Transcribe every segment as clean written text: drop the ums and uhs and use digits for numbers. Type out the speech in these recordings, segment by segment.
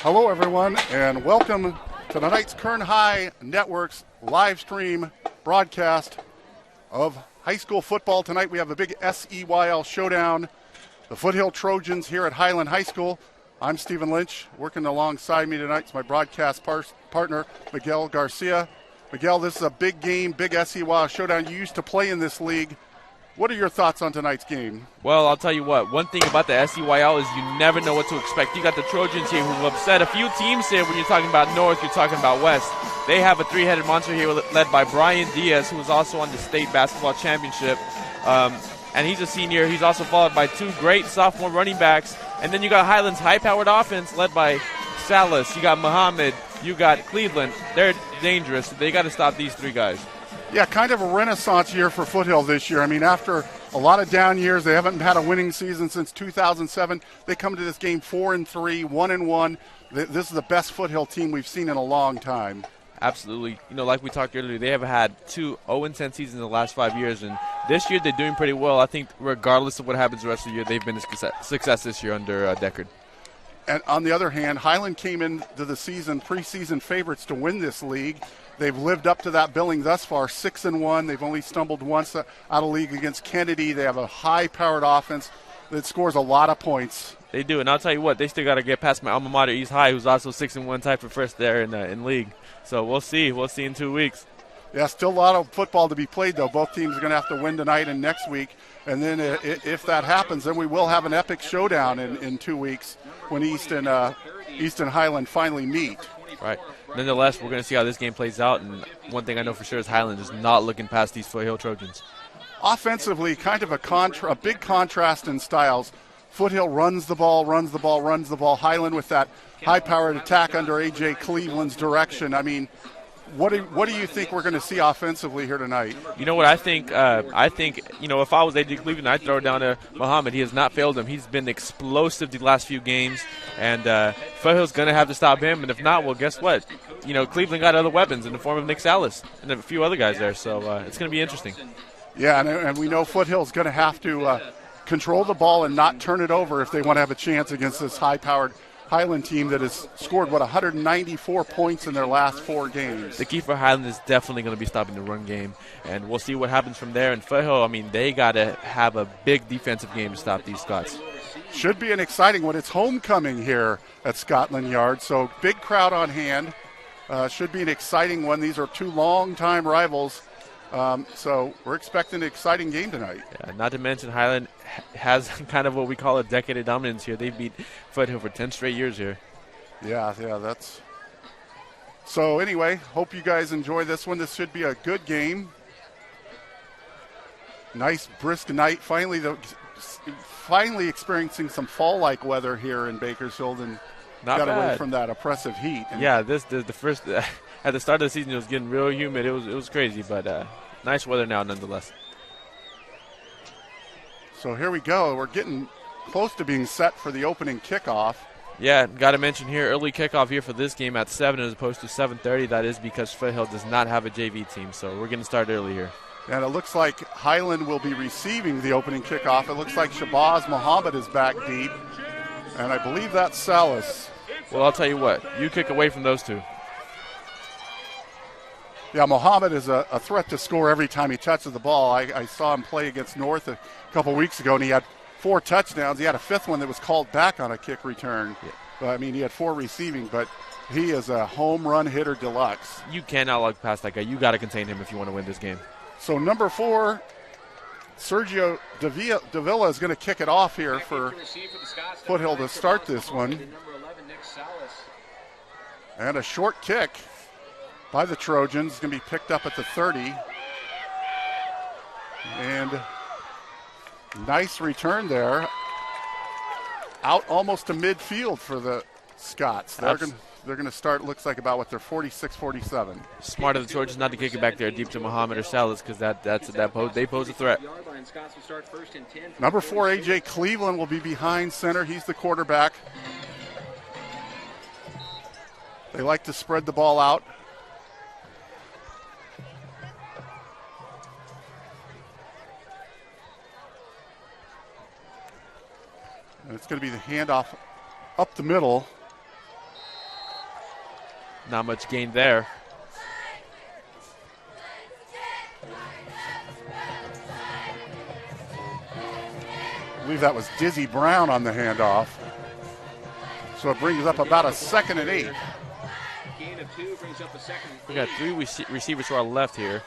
Hello, everyone, and welcome to tonight's Kern High Network's live stream broadcast of high school football. Tonight we have a big SEYL showdown. The Foothill Trojans here at Highland High School. I'm Stephen Lynch. Working alongside me tonight is my broadcast partner, Miguel Garcia. Miguel, this is a big game, big SEYL showdown. You used to play in this league. What are your thoughts on tonight's game? Well, I'll tell you what. One thing about the SEYL is you never know what to expect. You got the Trojans here who've upset a few teams here. When you're talking about North, you're talking about West. They have a three-headed monster here led by Brian Diaz, who is also on the state basketball championship. And he's a senior. He's also followed by two great sophomore running backs. And then you got Highland's high-powered offense led by Salas. You got Muhammad. You got Cleveland. They're dangerous. They got to stop these three guys. Yeah, kind of a renaissance year for Foothill this year. I mean, after a lot of down years, they haven't had a winning season since 2007. They come to this game 4-3, 1-1. This is the best Foothill team we've seen in a long time. Absolutely. You know, like we talked earlier, they have had two 0-10 seasons in the last 5 years, and this year they're doing pretty well. I think regardless of what happens the rest of the year, they've been a success this year under Deckard. And on the other hand, Highland came into the season preseason favorites to win this league. They've lived up to that billing thus far, 6-1. They've only stumbled once out of league against Kennedy. They have a high-powered offense that scores a lot of points. They do, and I'll tell you what, they still got to get past my alma mater, East High, who's also 6-1, tied for first there in league. So we'll see. We'll see in 2 weeks. Yeah, still a lot of football to be played, though. Both teams are going to have to win tonight and next week. And then if that happens, then we will have an epic showdown in 2 weeks when East and Highland finally meet. Right. Nonetheless, we're going to see how this game plays out. And one thing I know for sure is Highland is not looking past these Foothill Trojans. Offensively, kind of a big contrast in styles. Foothill runs the ball. Highland with that high-powered attack under A.J. Cleveland's direction. I mean, what do you think we're going to see offensively here tonight? You know what I think? If I was A.J. Cleveland, I'd throw it down to Muhammad. He has not failed him. He's been explosive the last few games, and Foothill's going to have to stop him. And if not, well, guess what? You know, Cleveland got other weapons in the form of Nick Salas and a few other guys there. So it's going to be interesting. Yeah, and we know Foothill's going to have to control the ball and not turn it over if they want to have a chance against this high-powered Highland team that has scored, 194 points in their last 4 games. The key for Highland is definitely going to be stopping the run game, and we'll see what happens from there. And Foothill, I mean, they got to have a big defensive game to stop these Scots. Should be an exciting one. It's homecoming here at Scotland Yard, so big crowd on hand. Should be an exciting one. These are two long-time rivals, so we're expecting an exciting game tonight. Yeah, not to mention Highland has kind of what we call a decade of dominance here. They beat Foothill for 10 straight years here. Yeah, that's. So anyway, hope you guys enjoy this one. This should be a good game. Nice brisk night. Finally experiencing some fall-like weather here in Bakersfield, and got away from that oppressive heat. And yeah, the first at the start of the season it was getting real humid. It was crazy, but nice weather now nonetheless. So here we go. We're getting close to being set for the opening kickoff. Yeah, got to mention here, early kickoff here for this game at 7 as opposed to 7:30. That is because Foothill does not have a JV team, so we're going to start early here. And it looks like Highland will be receiving the opening kickoff. It looks like Shabazz Muhammad is back deep, and I believe that's Salas. Well, I'll tell you what. You kick away from those two. Yeah, Muhammad is a threat to score every time he touches the ball. I saw him play against North a couple weeks ago, and he had 4 touchdowns. He had a 5th one that was called back on a kick return. Yeah. He had 4 receiving, but he is a home run hitter deluxe. You cannot look past that guy. You got to contain him if you want to win this game. So number 4, Sergio Davila is going to kick it off here for Foothill to start this one. And a short kick by the Trojans. It's going to be picked up at the 30. And nice return there. Out almost to midfield for the Scots. They're going to start, looks like about they're 46-47. Smart of the Trojans not to kick it back there deep to Muhammad or Salas because they pose a threat. Number 4, A.J. Cleveland will be behind center. He's the quarterback. They like to spread the ball out. And it's going to be the handoff up the middle. Not much gain there. I believe that was Dizzy Brown on the handoff. So it brings up about a 2nd and 8. Gain of 2 brings up a 2nd. We got 3 receivers to our left here.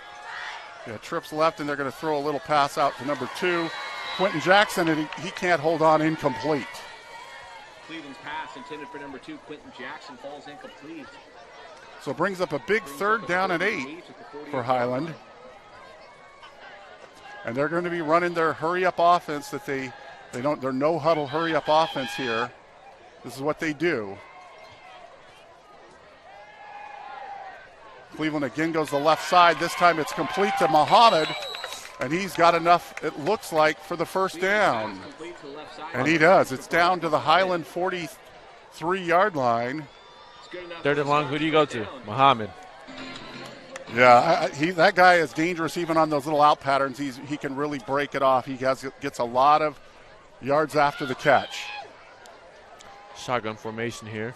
Yeah, trips left, and they're going to throw a little pass out to number 2, Quentin Jackson, and he can't hold on, incomplete. Cleveland's pass intended for number 2, Quentin Jackson, falls incomplete. So it brings up a big 3rd down and 8 for Highland. And they're going to be running their hurry-up offense that they're no-huddle hurry-up offense here. This is what they do. Cleveland again goes to the left side. This time it's complete to Muhammad, and he's got enough, it looks like, for the first down. And he does. It's down to the Highland 43-yard line. 3rd and long, who do you go to? Muhammad. Yeah, that guy is dangerous even on those little out patterns. He can really break it off. He gets a lot of yards after the catch. Shotgun formation here.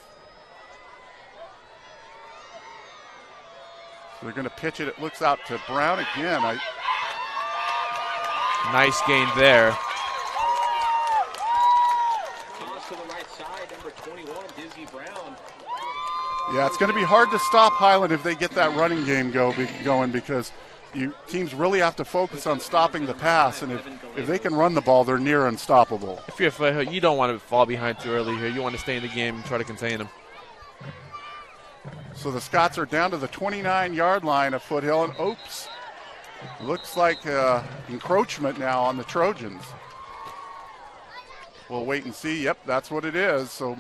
So they're going to pitch it. It looks out to Brown again. Nice gain there. Toss to the right side, number 21, Dizzy Brown. Yeah, it's going to be hard to stop Highland if they get that running game going because teams really have to focus on stopping the pass, and if they can run the ball, they're near unstoppable. If you're Foothill, you don't want to fall behind too early here. You want to stay in the game and try to contain them. So the Scots are down to the 29-yard line of Foothill, and oops, looks like encroachment now on the Trojans. We'll wait and see. Yep, that's what it is. So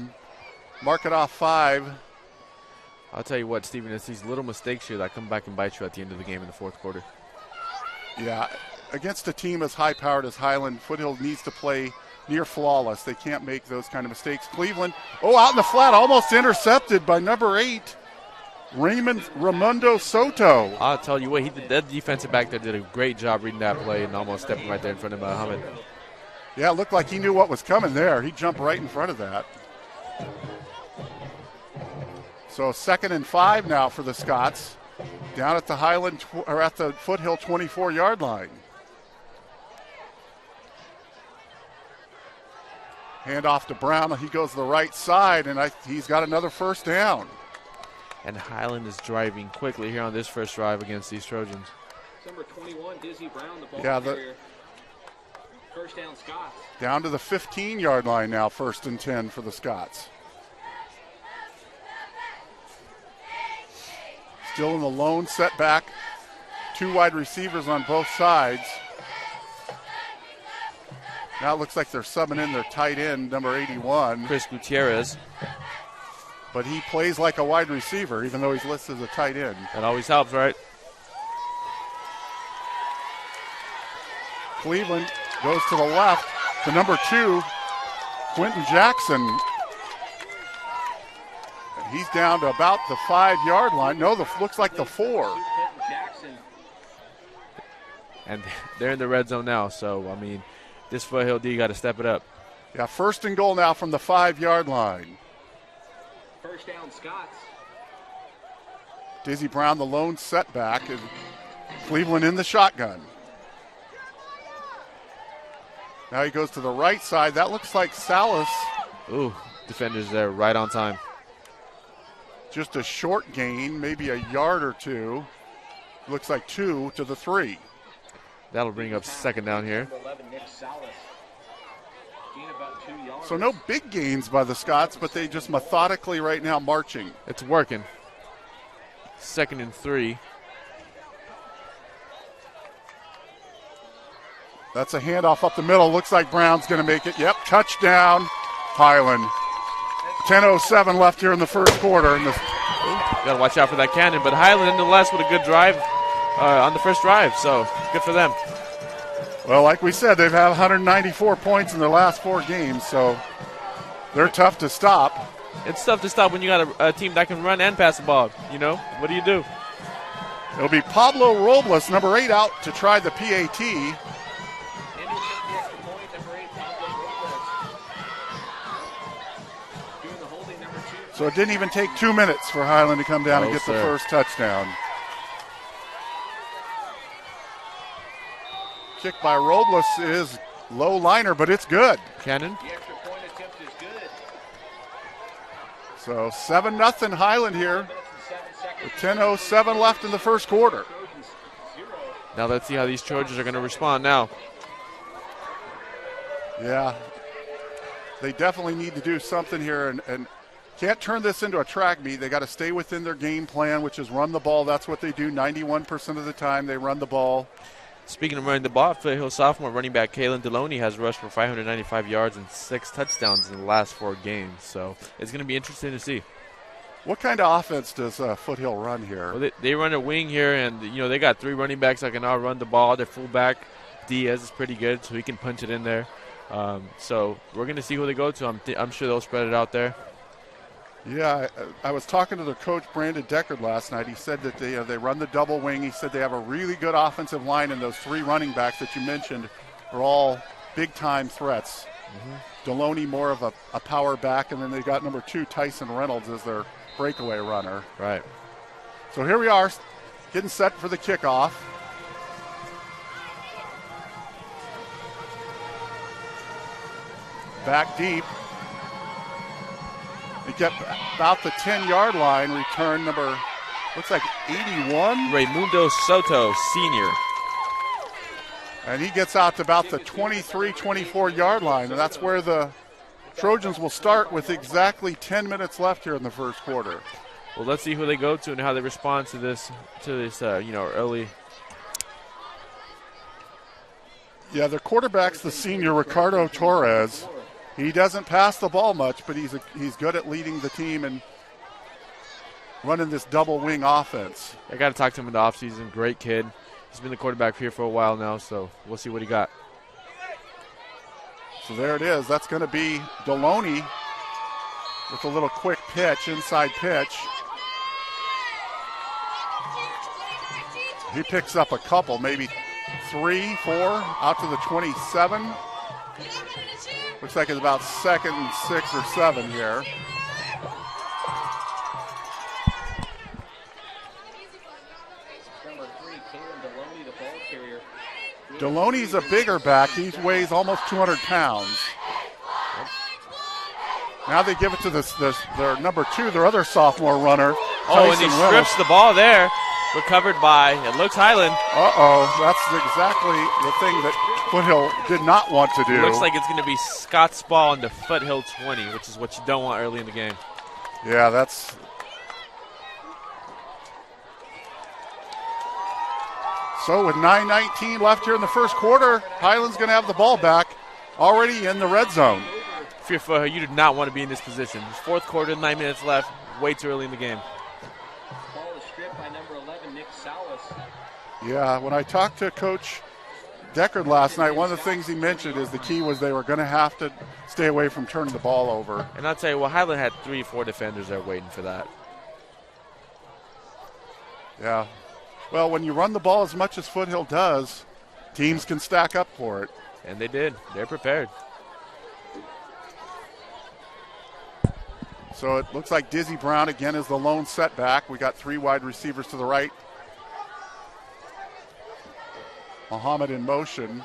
mark it off 5. I'll tell you what, Stephen, it's these little mistakes here that come back and bite you at the end of the game in the 4th quarter. Yeah, against a team as high-powered as Highland, Foothill needs to play near flawless. They can't make those kind of mistakes. Cleveland, out in the flat, almost intercepted by number 8, Raimundo Soto. I'll tell you what, that defensive back there did a great job reading that play and almost stepping right there in front of Muhammad. Yeah, it looked like he knew what was coming there. He jumped right in front of that. So 2nd and 5 now for the Scots, down at the Highland or at the Foothill 24-yard line. Hand off to Brown. He goes to the right side, and he's got another first down. And Highland is driving quickly here on this first drive against these Trojans. Number 21, Dizzy Brown, the ball carrier. First down, Scots. Down to the 15-yard line now, 1st and 10 for the Scots. Still in the lone setback. 2 wide receivers on both sides. Now it looks like they're subbing in their tight end, number 81. Chris Gutierrez. But he plays like a wide receiver, even though he's listed as a tight end. That always helps, right? Cleveland goes to the left to number 2, Quentin Jackson. He's down to about the 5-yard line. No, looks like the 4. And they're in the red zone now, so, I mean, this Foothill D got to step it up. Yeah, 1st and goal now from the 5-yard line. First down, Scots. Dizzy Brown, the lone setback, and Cleveland in the shotgun. Now he goes to the right side. That looks like Salas. Ooh, defenders there right on time. Just a short gain, maybe a yard or 2. Looks like 2 to the 3. That'll bring up 2nd down here. So no big gains by the Scots, but they just methodically right now marching. It's working. 2nd and 3. That's a handoff up the middle. Looks like Brown's going to make it. Yep, touchdown, Highland. 10:07 left here in the 1st quarter. Got to watch out for that cannon, but Highland nonetheless with a good drive on the first drive, so good for them. Well, like we said, they've had 194 points in their last 4 games, so they're tough to stop. It's tough to stop when you got a team that can run and pass the ball. You know, what do you do? It'll be Pablo Robles, number 8, out to try the PAT. So it didn't even take 2 minutes for Highland to come down and get the first touchdown. Kick by Robles is low liner, but it's good. Cannon. The extra point attempt is good. So 7-0 Highland here with 10:07 left in the first quarter. Now let's see how these Trojans are going to respond now. Yeah, they definitely need to do something here and can't turn this into a track meet. They got to stay within their game plan, which is run the ball. That's what they do 91% of the time. They run the ball. Speaking of running the ball, Foothill sophomore running back Kalen Deloney has rushed for 595 yards and 6 touchdowns in the last 4 games. So it's going to be interesting to see. What kind of offense does Foothill run here? Well, they run a wing here, and they got 3 running backs that can all run the ball. Their fullback Diaz is pretty good, so he can punch it in there. So we're going to see who they go to. I'm sure they'll spread it out there. Yeah, I was talking to their coach, Brandon Deckard, last night. He said that they run the double wing. He said they have a really good offensive line, and those 3 running backs that you mentioned are all big-time threats. Mm-hmm. Deloney more of a power back, and then they got number 2, Tyson Reynolds, as their breakaway runner. Right. So here we are, getting set for the kickoff. Back deep. He kept about the 10-yard line. Return number, looks like 81. Raymundo Soto, senior. And he gets out to about the 23, 24-yard line. And that's where the Trojans will start with exactly 10 minutes left here in the first quarter. Well, let's see who they go to and how they respond to this early. Yeah, their quarterback's the senior Ricardo Torres. He doesn't pass the ball much, but he's good at leading the team and running this double wing offense. I got to talk to him in the offseason. Great kid. He's been the quarterback here for a while now, so we'll see what he got. So there it is. That's going to be Deloney with a little quick pitch, inside pitch. He picks up a couple, maybe 3, 4, out to the 27. Looks like it's about 2nd and 6 or 7 here. Number 3, Kalen Deloney, the ball carrier. Deloney's a bigger back. He weighs almost 200 pounds. Now they give it to their number 2, their other sophomore runner. Oh, and he strips the ball there. Recovered by, it looks Highland. That's exactly the thing that Foothill did not want to do. Looks like it's going to be Scots ball into Foothill 20, which is what you don't want early in the game. Yeah, that's... So with 9:19 left here in the first quarter, Highland's going to have the ball back already in the red zone. If you're Foothill, you do not want to be in this position. Fourth quarter, 9 minutes left, way too early in the game. Yeah, when I talked to Coach Deckard last night, one of the things he mentioned is the key was they were going to have to stay away from turning the ball over. And I'll tell you, Highland had 3 or 4 defenders there waiting for that. Yeah. Well, when you run the ball as much as Foothill does, teams can stack up for it. And they did. They're prepared. So it looks like Dizzy Brown again is the lone setback. We got 3 wide receivers to the right. Muhammad in motion.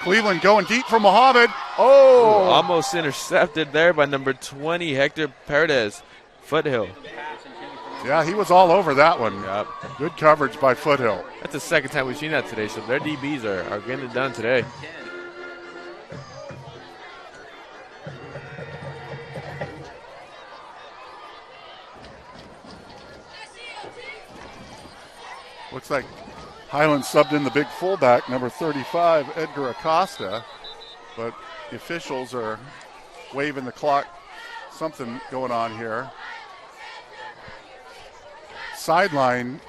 Cleveland going deep for Muhammad. Oh! Almost intercepted there by number 20, Hector Paredes, Foothill. Yeah, he was all over that one. Yep. Good coverage by Foothill. That's the second time we've seen that today, so their DBs are getting it done today. Looks like Highland subbed in the big fullback, number 35, Edgar Acosta. But the officials are waving the clock. Something going on here. Sideline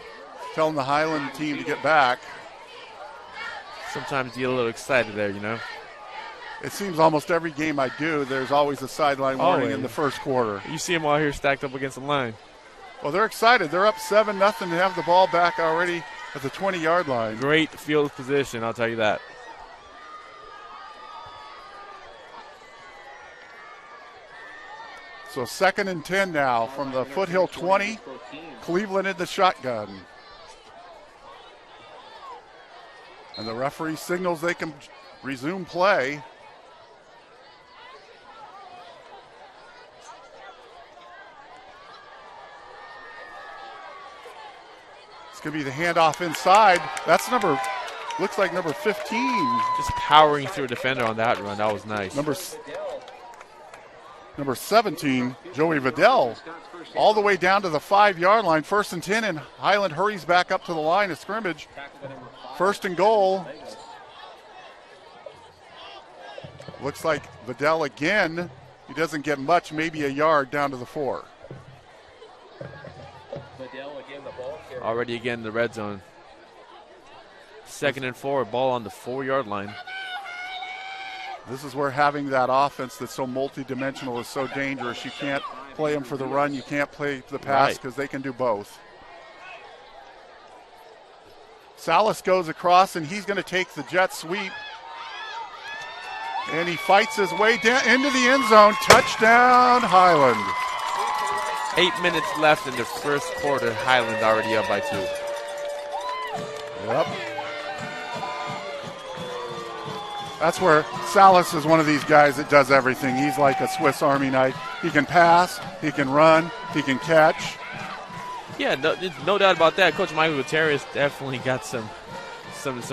telling the Highland team to get back. Sometimes you get a little excited there, you know. It seems almost every game I do, there's always a sideline warning in the first quarter. You see them all here stacked up against the line. Well, they're excited. They're up 7-0 to have the ball back already at the 20-yard line. Great field position, I'll tell you that. So 2nd and 10 now from the Foothill 20. Cleveland in the shotgun. And the referee signals they can resume play. It's going to be the handoff inside. That's looks like number 15. Just powering through a defender on that run. That was nice. Number 17, Joey Vidal, all the way down to the 5-yard line. 1st and 10, and Highland hurries back up to the line of scrimmage. 1st and goal. Looks like Vidal again. He doesn't get much, maybe a yard down to the 4. Already again in the red zone. 2nd and 4, ball on the 4-yard line. This is where having that offense that's so multi-dimensional is so dangerous. You can't play them for the run. You can't play the pass because they can do both. Salas goes across, and he's going to take the jet sweep. And he fights his way down into the end zone. Touchdown, Highland. 8 minutes left in the first quarter. Highland already up by 2. Yep. That's where Salas is one of these guys that does everything. He's like a Swiss Army knife. He can pass, he can run, he can catch. Yeah, no doubt about that. Coach Michael Gutierrez definitely got some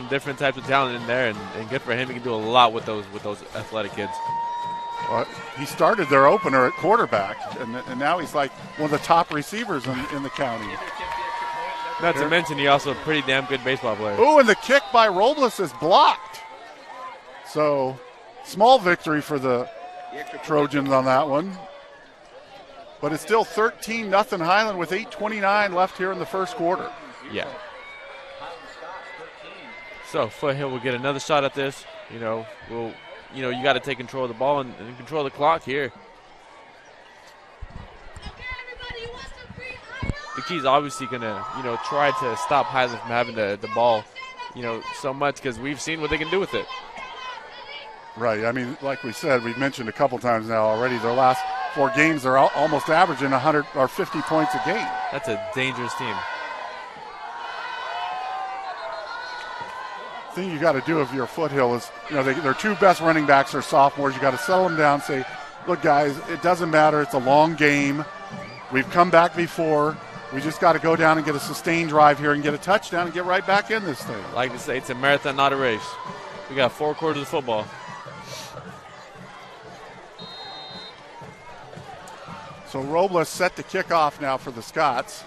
different types of talent in there, and good for him. He can do a lot with those athletic kids. He started their opener at quarterback, and now he's like one of the top receivers in the county. Not to mention, he's also a pretty damn good baseball player. Ooh, and the kick by Robles is blocked. So, small victory for the Trojans on that one. But it's still 13-0 Highland with 8:29 left here in the first quarter. Yeah. So, Foothill will get another shot at this. You got to take control of the ball and control the clock here. The key's obviously going to, try to stop Highland from having the ball, so much, because we've seen what they can do with it. Right. I mean, like we said, we've mentioned a couple times now already, their last 4 games are almost averaging 100 or 50 points a game. That's a dangerous team. The thing you got to do if you're Foothill is, their 2 best running backs are sophomores. You got to settle them down and say, look, guys, it doesn't matter. It's a long game. We've come back before. We just got to go down and get a sustained drive here and get a touchdown and get right back in this thing. Like to say, it's a marathon, not a race. We got 4 quarters of football. So Robles set to kick off now for the Scots.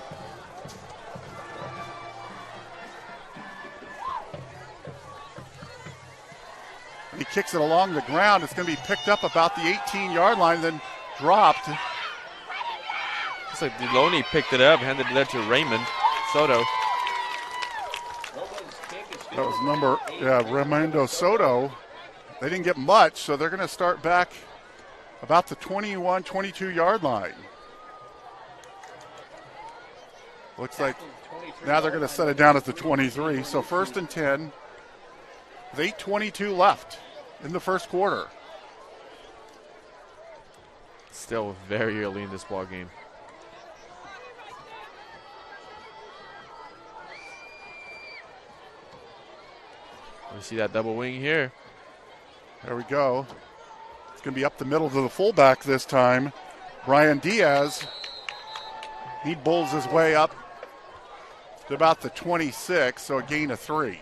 He kicks it along the ground. It's going to be picked up about the 18-yard line, then dropped. Looks like Deloney picked it up, handed it to Raymond Soto. That was Raimundo Soto. They didn't get much, so they're going to start back about the 21, 22-yard line. Looks like now they're going to set it down at the 23. So 1st and 10 with 8:22 left in the first quarter. Still very early in this ball game. We see that double wing here. There we go. It's going to be up the middle to the fullback this time. Brian Diaz. He bulls his way up to about the 26, so a gain of 3.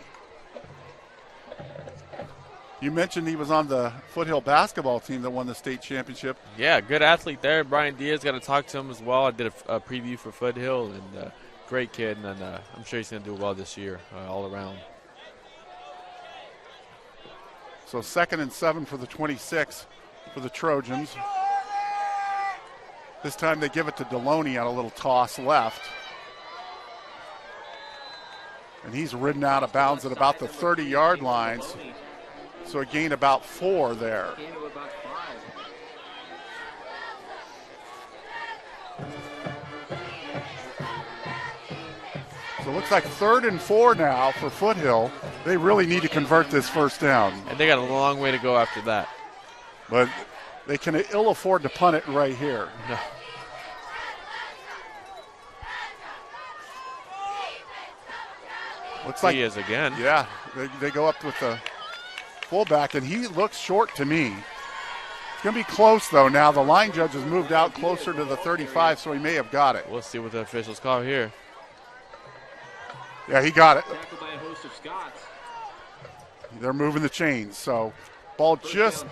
You mentioned he was on the Foothill basketball team that won the state championship. Yeah, good athlete there. Brian Diaz, got to talk to him as well. I did a preview for Foothill, and great kid, and I'm sure he's going to do well this year all around. So 2nd and 7 for the 26 for the Trojans. This time they give it to Deloney on a little toss left. And he's ridden out of bounds at about the 30-yard line. So a gain about 4 there. So it looks like 3rd and 4 now for Foothill. They really need to convert this first down. And they got a long way to go after that. But they can ill afford to punt it right here. No. Looks like he is again. Yeah, they go up with the fullback, and he looks short to me. It's going to be close, though, now. The line judge has moved out closer to the 35, so he may have got it. We'll see what the officials call here. Yeah, he got it. Tackled by a host of Scots. They're moving the chains, so ball just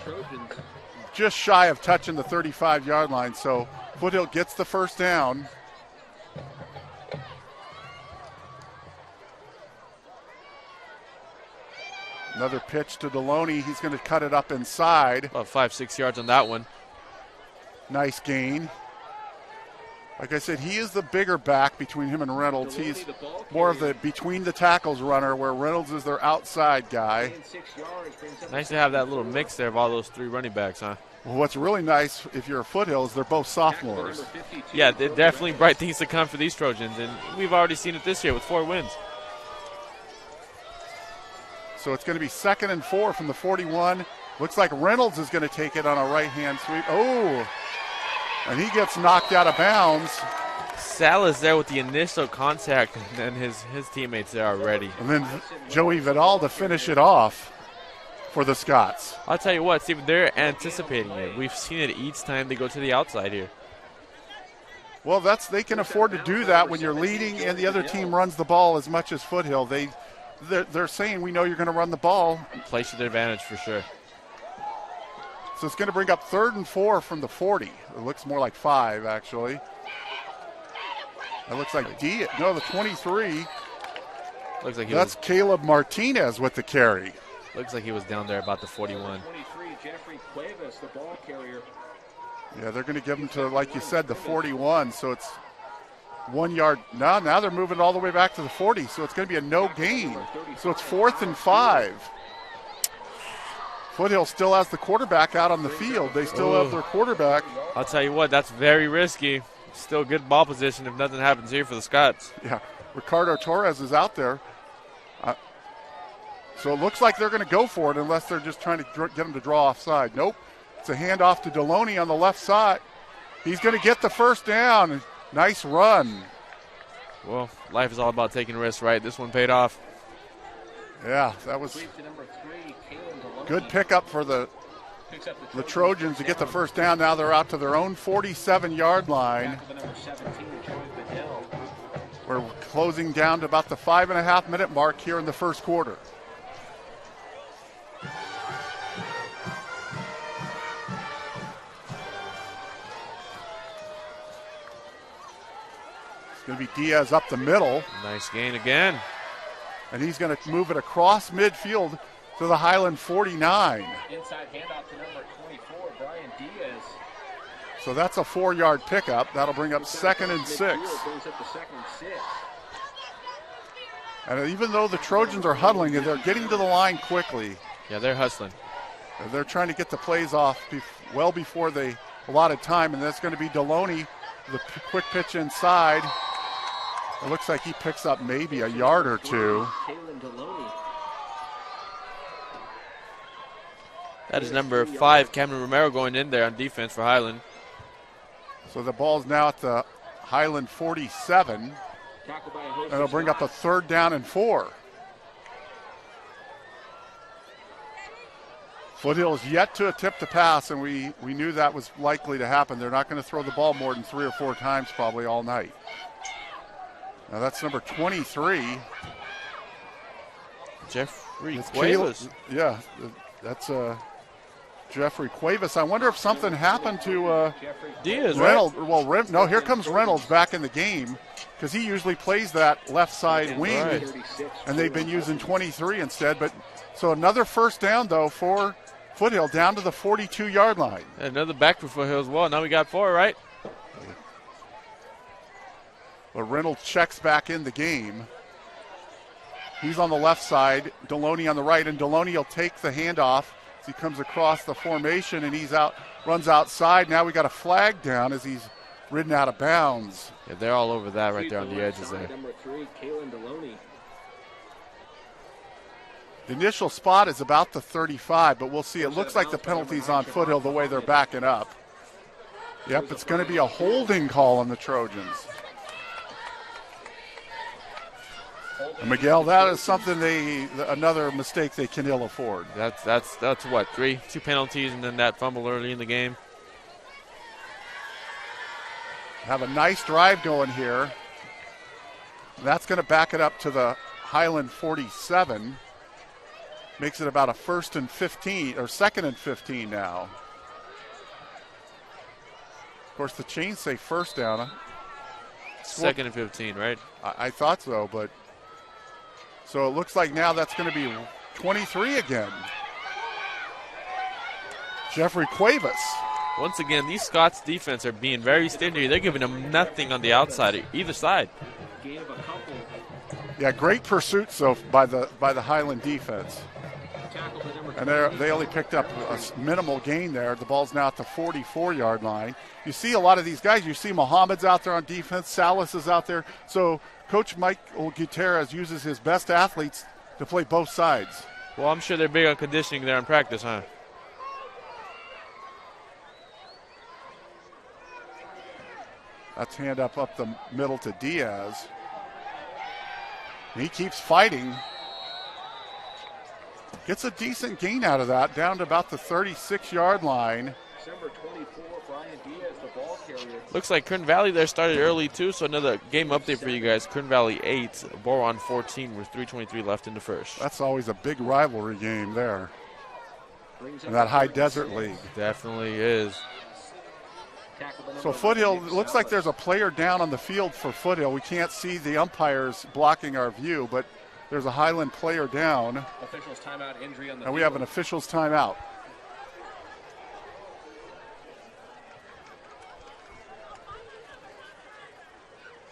shy of touching the 35-yard line, so Foothill gets the first down. Another pitch to Deloney. He's going to cut it up inside. About 5-6 yards on that one. Nice gain. Like I said, he is the bigger back between him and Reynolds. He's more of the between the tackles runner, where Reynolds is their outside guy. Nice to have that little mix there of all those three running backs, huh? Well, what's really nice, if you're a Foothill, is they're both sophomores. Yeah, they're definitely bright things to come for these Trojans, and we've already seen it this year with 4 wins. So it's going to be 2nd and 4 from the 41. Looks like Reynolds is going to take it on a right-hand sweep. Oh, and he gets knocked out of bounds. Salas there with the initial contact, and his teammates there already. And then Joey Vidal to finish it off for the Scots. I'll tell you what, Stephen, they're anticipating it. We've seen it each time they go to the outside here. Well, they can afford to do that when you're leading and the other team runs the ball as much as Foothill. They're saying, we know you're going to run the ball. Plays to their advantage for sure. So it's going to bring up 3rd and 4 from the 40. It looks more like 5, actually. That looks like the 23. Looks like that's Caleb Martinez with the carry. Looks like he was down there about the 41. 23, Jeffrey Cuevas, the ball carrier. Yeah, they're going to give him to, like you said, the 41. So it's 1 yard. Now they're moving all the way back to the 40. So it's going to be a no gain. So it's 4th and 5. Foothill still has the quarterback out on the field. They still have their quarterback. I'll tell you what, that's very risky. Still good ball position if nothing happens here for the Scots. Yeah, Ricardo Torres is out there. So it looks like they're going to go for it unless they're just trying to get him to draw offside. Nope. It's a handoff to Deloney on the left side. He's going to get the first down. Nice run. Well, life is all about taking risks, right? This one paid off. Yeah, that was good pickup for the Trojans to get the first down. Now they're out to their own 47-yard line. We're closing down to about the 5.5-minute mark here in the first quarter. It's going to be Diaz up the middle. Nice gain again. And he's going to move it across midfield to the Highland 49. Inside handoff to number 24, Brian Diaz. So that's a 4-yard pickup. That'll bring up 2nd and 6. And even though the Trojans are huddling, they're getting to the line quickly. Yeah, they're hustling. They're trying to get the plays off well before they allotted time, and that's going to be Deloney, the quick pitch inside. It looks like he picks up maybe a yard or two. That is number 5, Cameron Romero, going in there on defense for Highland. So the ball's now at the Highland 47. And it'll bring up a 3rd down and 4. Foothill is yet to attempt the pass, and we knew that was likely to happen. They're not going to throw the ball more than 3 or 4 times probably all night. Now that's number 23. Jeffrey Cuevas. Yeah, that's Jeffrey Cuevas. I wonder if something happened to Diaz, Reynolds. right? Well, no, here comes Reynolds back in the game because he usually plays that left side wing, and they've been using 23 instead. But so another first down, though, for Foothill down to the 42-yard line. Another back for Foothill as well. Now we got 4, right? But Reynolds checks back in the game. He's on the left side, Deloney on the right, and Deloney will take the handoff as he comes across the formation, and he's runs outside. Now we got a flag down as he's ridden out of bounds. Yeah, they're all over that right there on the edges there. Number 3, Kalen Deloney. The initial spot is about the 35, but we'll see. It looks like the penalty's on Foothill the way they're backing up. Yep, it's going to be a holding call on the Trojans. And Miguel, that is something another mistake they can ill afford. That's what, 2 penalties and then that fumble early in the game. Have a nice drive going here. That's going to back it up to the Highland 47. Makes it about a 1st and 15 or 2nd and 15 now. Of course, the chains say first down. 2nd and 15, right? I thought so, but so it looks like now that's going to be 23 again. Jeffrey Cuevas. Once again, these Scots defense are being very stingy. They're giving them nothing on the outside, either side. Yeah, great pursuit by the Highland defense. And they only picked up a minimal gain there. The ball's now at the 44-yard line. You see a lot of these guys. You see Mohammed's out there on defense. Salas is out there. So Coach Michael Gutierrez uses his best athletes to play both sides. Well, I'm sure they're big on conditioning there in practice, huh? That's hand up the middle to Diaz. He keeps fighting. Gets a decent gain out of that, down to about the 36-yard line. Number 24, Brian Diaz, the ball carrier. Looks like Kern Valley there started early too, so another game update for you guys. Kern Valley 8, Boron 14 with 3:23 left in the first. That's always a big rivalry game there in that high desert league. Definitely is. So Foothill, looks like there's a player down on the field for Foothill. We can't see the umpires blocking our view, but there's a Highland player down. Officials timeout, injury on the and we have an officials timeout.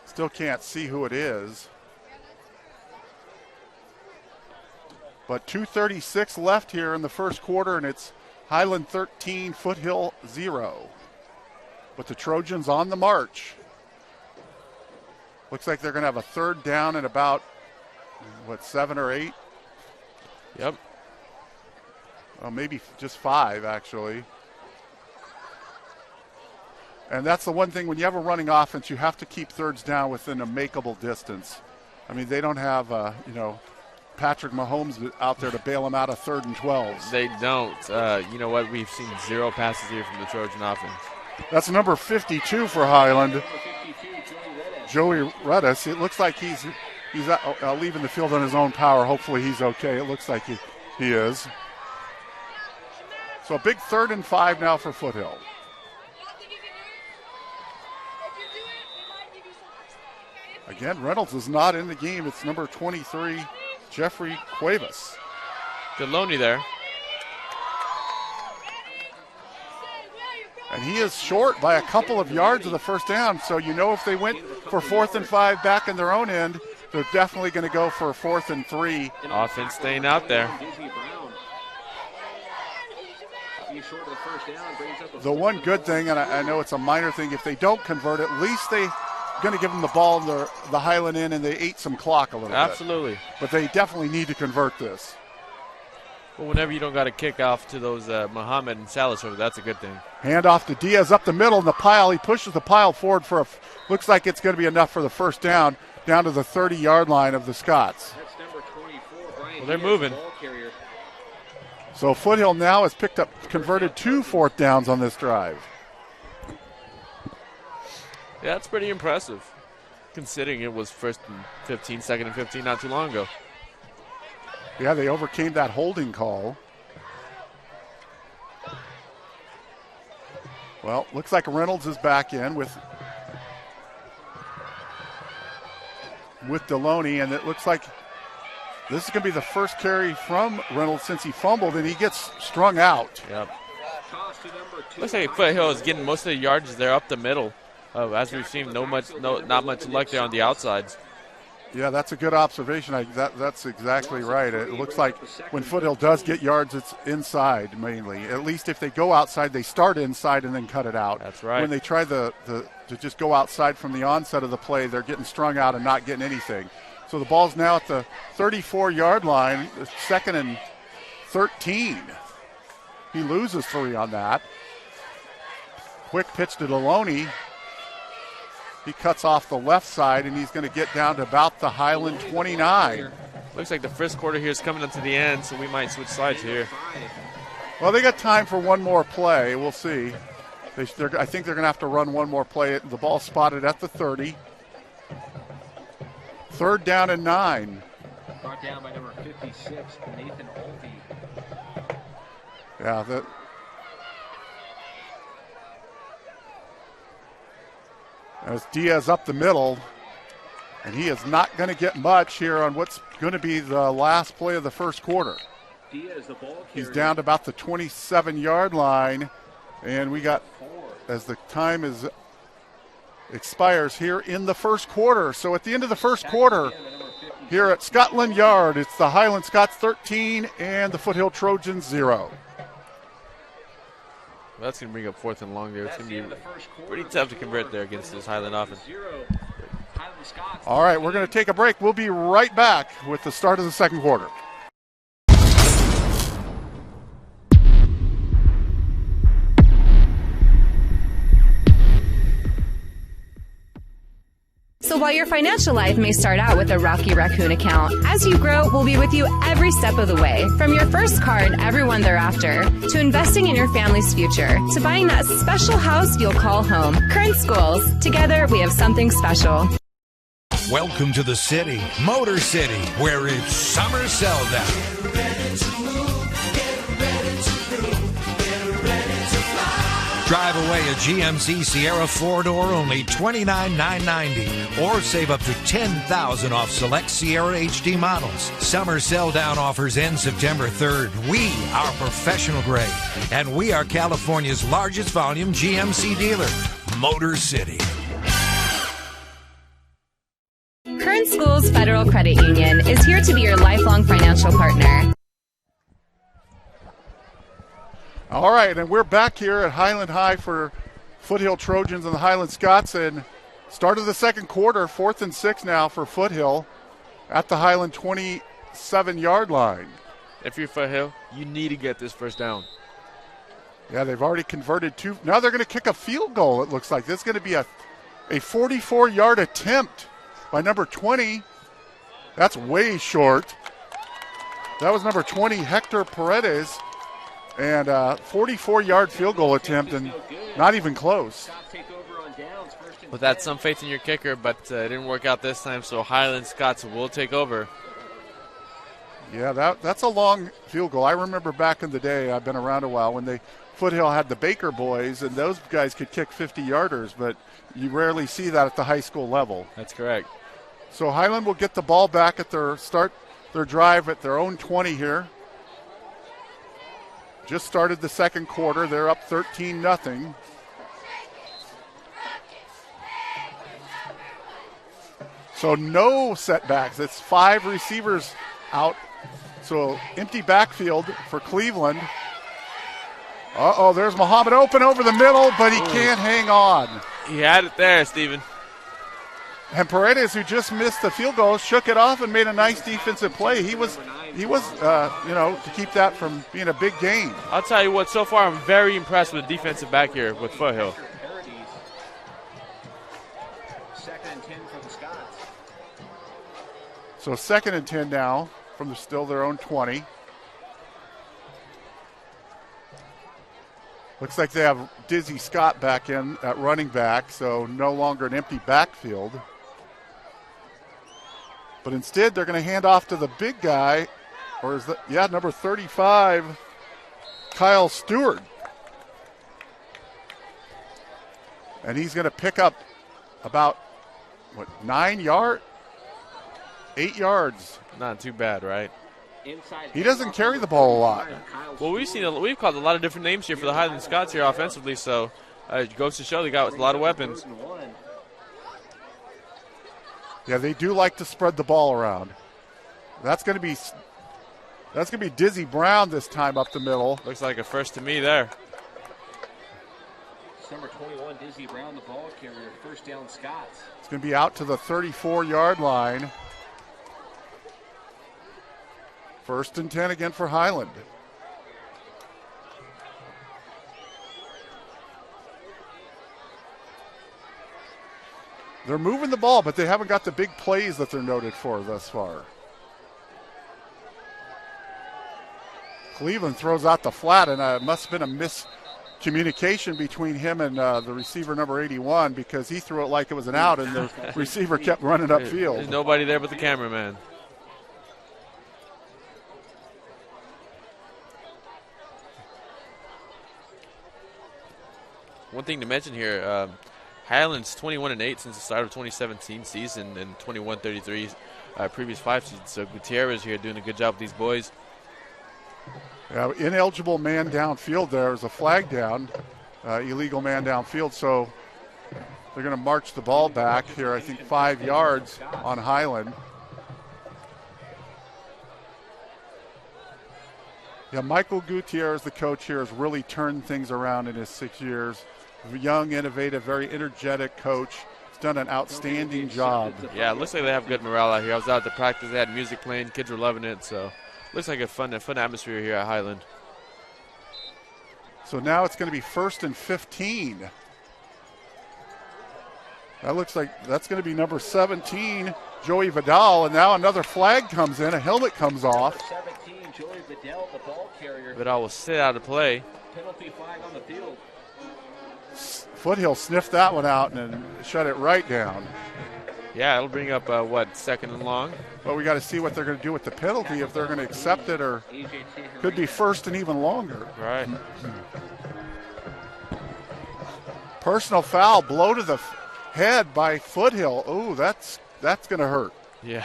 Still can't see who it is. But 2:36 left here in the first quarter, and it's Highland 13, Foothill 0. But the Trojans on the march. Looks like they're going to have a third down and about, 7 or 8? Yep. Well, maybe just 5, actually. And that's the one thing, when you have a running offense, you have to keep thirds down within a makeable distance. I mean, they don't have, Patrick Mahomes out there to bail them out of 3rd and 12s. They don't. You know what? We've seen 0 passes here from the Trojan offense. That's number 52 for Highland, Joey Redis. It looks like he's leaving the field on his own power. Hopefully he's okay. It looks like he is. So a big 3rd and 5 now for Foothill. Again, Reynolds is not in the game. It's number 23, Jeffrey Cuevas. Deloney there. And he is short by a couple of yards of the first down. So you know if they went for 4th and 5 back in their own end, they're definitely going to go for 4th and 3. Offense staying out there. The one good thing, and I know it's a minor thing, if they don't convert, at least they're going to give them the ball in the Highland end, and they ate some clock a little bit. Absolutely. But they definitely need to convert this. Well, whenever you don't got to kick off to those Muhammad and Salas, that's a good thing. Hand off to Diaz up the middle in the pile. He pushes the pile forward looks like it's going to be enough for the first down to the 30-yard line of the Scots. That's number 24, Brian well, they're Diaz, moving. the ball carrier. So Foothill now has converted 2 4th downs on this drive. Yeah, that's pretty impressive, considering it was 1st and 15, 2nd and 15 not too long ago. Yeah, they overcame that holding call. Well, looks like Reynolds is back in with Deloney, and it looks like this is going to be the first carry from Reynolds since he fumbled, and he gets strung out. Yep. Looks like Foothill is getting most of the yards there up the middle. As we've seen, not much luck there on the outsides. Yeah, that's a good observation. That's exactly right. It looks like when Foothill does get yards, it's inside mainly. At least if they go outside, they start inside and then cut it out. That's right. When they try to just go outside from the onset of the play, they're getting strung out and not getting anything. So the ball's now at the 34-yard line, 2nd and 13. He loses 3 on that. Quick pitch to Deloney. He cuts off the left side, and he's going to get down to about the Highland 29. Looks like the first quarter here is coming up to the end, so we might switch sides here. Well, they got time for one more play. We'll see. I think they're going to have to run one more play. The ball spotted at the 30. 3rd down and 9. Brought down by number 56, Nathan Holby. Yeah, as Diaz up the middle, and he is not going to get much here on what's going to be the last play of the first quarter. Diaz, the ball He's down to about the 27-yard line, and we got, as the time expires here in the first quarter. So at the end of the first quarter, here at Scotland Yard, it's the Highland Scots 13 and the Foothill Trojans 0. Well, that's going to bring up 4th and long there. It's going to be pretty tough to convert there against this Highland offense. All right, we're going to take a break. We'll be right back with the start of the second quarter. So while your financial life may start out with a Rocky Raccoon account, as you grow, we'll be with you every step of the way. From your first car and everyone thereafter, to investing in your family's future, to buying that special house you'll call home. Current Schools. Together, we have something special. Welcome to the city, Motor City, where it's summer sell down. Drive away a GMC Sierra 4-door only $29,990, or save up to $10,000 off select Sierra HD models. Summer sell down offers end September 3rd. We are professional grade, and we are California's largest volume GMC dealer, Motor City. Current Schools Federal Credit Union is here to be your lifelong financial partner. All right, and we're back here at Highland High for Foothill Trojans and the Highland Scots, and start of the second quarter, 4th and 6 now for Foothill at the Highland 27-yard line. If you're Foothill, you need to get this first down. Yeah, they've already converted 2. Now they're going to kick a field goal, it looks like. This is going to be a 44-yard attempt by number 20. That's way short. That was number 20, Hector Paredes. And 44-yard field goal attempt, and not even close. With that, some faith in your kicker, but it didn't work out this time, so Highland Scots will take over. Yeah, that's a long field goal. I remember back in the day, I've been around a while, when Foothill had the Baker boys, and those guys could kick 50-yarders, but you rarely see that at the high school level. That's correct. So Highland will get the ball back at their drive at their own 20 here. Just started the second quarter. They're up 13-0. So no setbacks. It's 5 receivers out. So empty backfield for Cleveland. There's Muhammad open over the middle, but he can't hang on. He had it there, Steven. And Paredes, who just missed the field goal, shook it off and made a nice defensive play. He was, to keep that from being a big gain. I'll tell you what, so far I'm very impressed with the defensive back here with Foothill. 2nd and 10 for the Scots. So 2nd and 10 now from still their own 20. Looks like they have Dizzy Scott back in at running back, so no longer an empty backfield. But instead, they're going to hand off to the big guy, or is that, number 35, Kyle Stewart. And he's going to pick up about, 8 yards. Not too bad, right? He doesn't carry the ball a lot. Well, we've called a lot of different names here for the Highland Scots here offensively, so it goes to show they got a lot of weapons. Yeah, they do like to spread the ball around. That's going to be Dizzy Brown this time up the middle. Looks like a first to me there. Number 21, Dizzy Brown, the ball carrier. First down, Scots. It's going to be out to the 34-yard line. First and 10 again for Highland. They're moving the ball, but they haven't got the big plays that they're noted for thus far. Cleveland throws out the flat, and it must have been a miscommunication between him and the receiver number 81, because he threw it like it was an out, and the receiver kept running upfield. There's nobody there but the cameraman. One thing to mention here, Highland's 21-8 since the start of 2017 season and 21-33 previous 5 seasons. So Gutierrez here doing a good job with these boys. Yeah, ineligible man downfield there. There's a flag down, illegal man downfield. So they're going to march the ball back here, I think 5 yards on Highland. Yeah, Michael Gutierrez, the coach here, has really turned things around in his 6 years. Young, innovative, very energetic coach. He's done an outstanding job. Yeah, it looks like they have good morale out here. I was out at the practice. They had music playing. Kids were loving it. So looks like a fun atmosphere here at Highland. So now it's going to be 1st and 15. That looks like that's going to be number 17, Joey Vidal. And now another flag comes in. A helmet comes off. 17, Joey Vidal, the ball carrier. Vidal will sit out of play. Penalty flag on the field. Foothill sniffed that one out and shut it right down. Yeah, it'll bring up, 2nd and long. But we got to see what they're going to do with the penalty, if they're going to accept it or could be 1st and even longer. Right. Personal foul, blow to the head by Foothill. Oh, that's going to hurt. Yeah.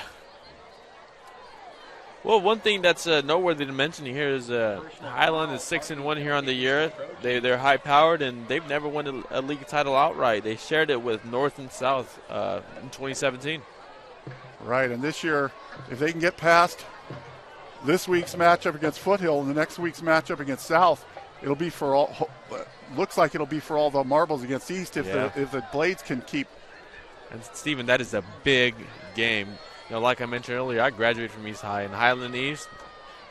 Well, one thing that's noteworthy to mention here is Highland is 6-1 here on the year. They're high-powered, and they've never won a league title outright. They shared it with North and South in 2017. Right, and this year, if they can get past this week's matchup against Foothill and the next week's matchup against South, it'll be for all. Looks like it'll be for all the marbles against East if the Blades can keep. And Stephen, that is a big game. You know, like I mentioned earlier, I graduated from East High, and Highland East,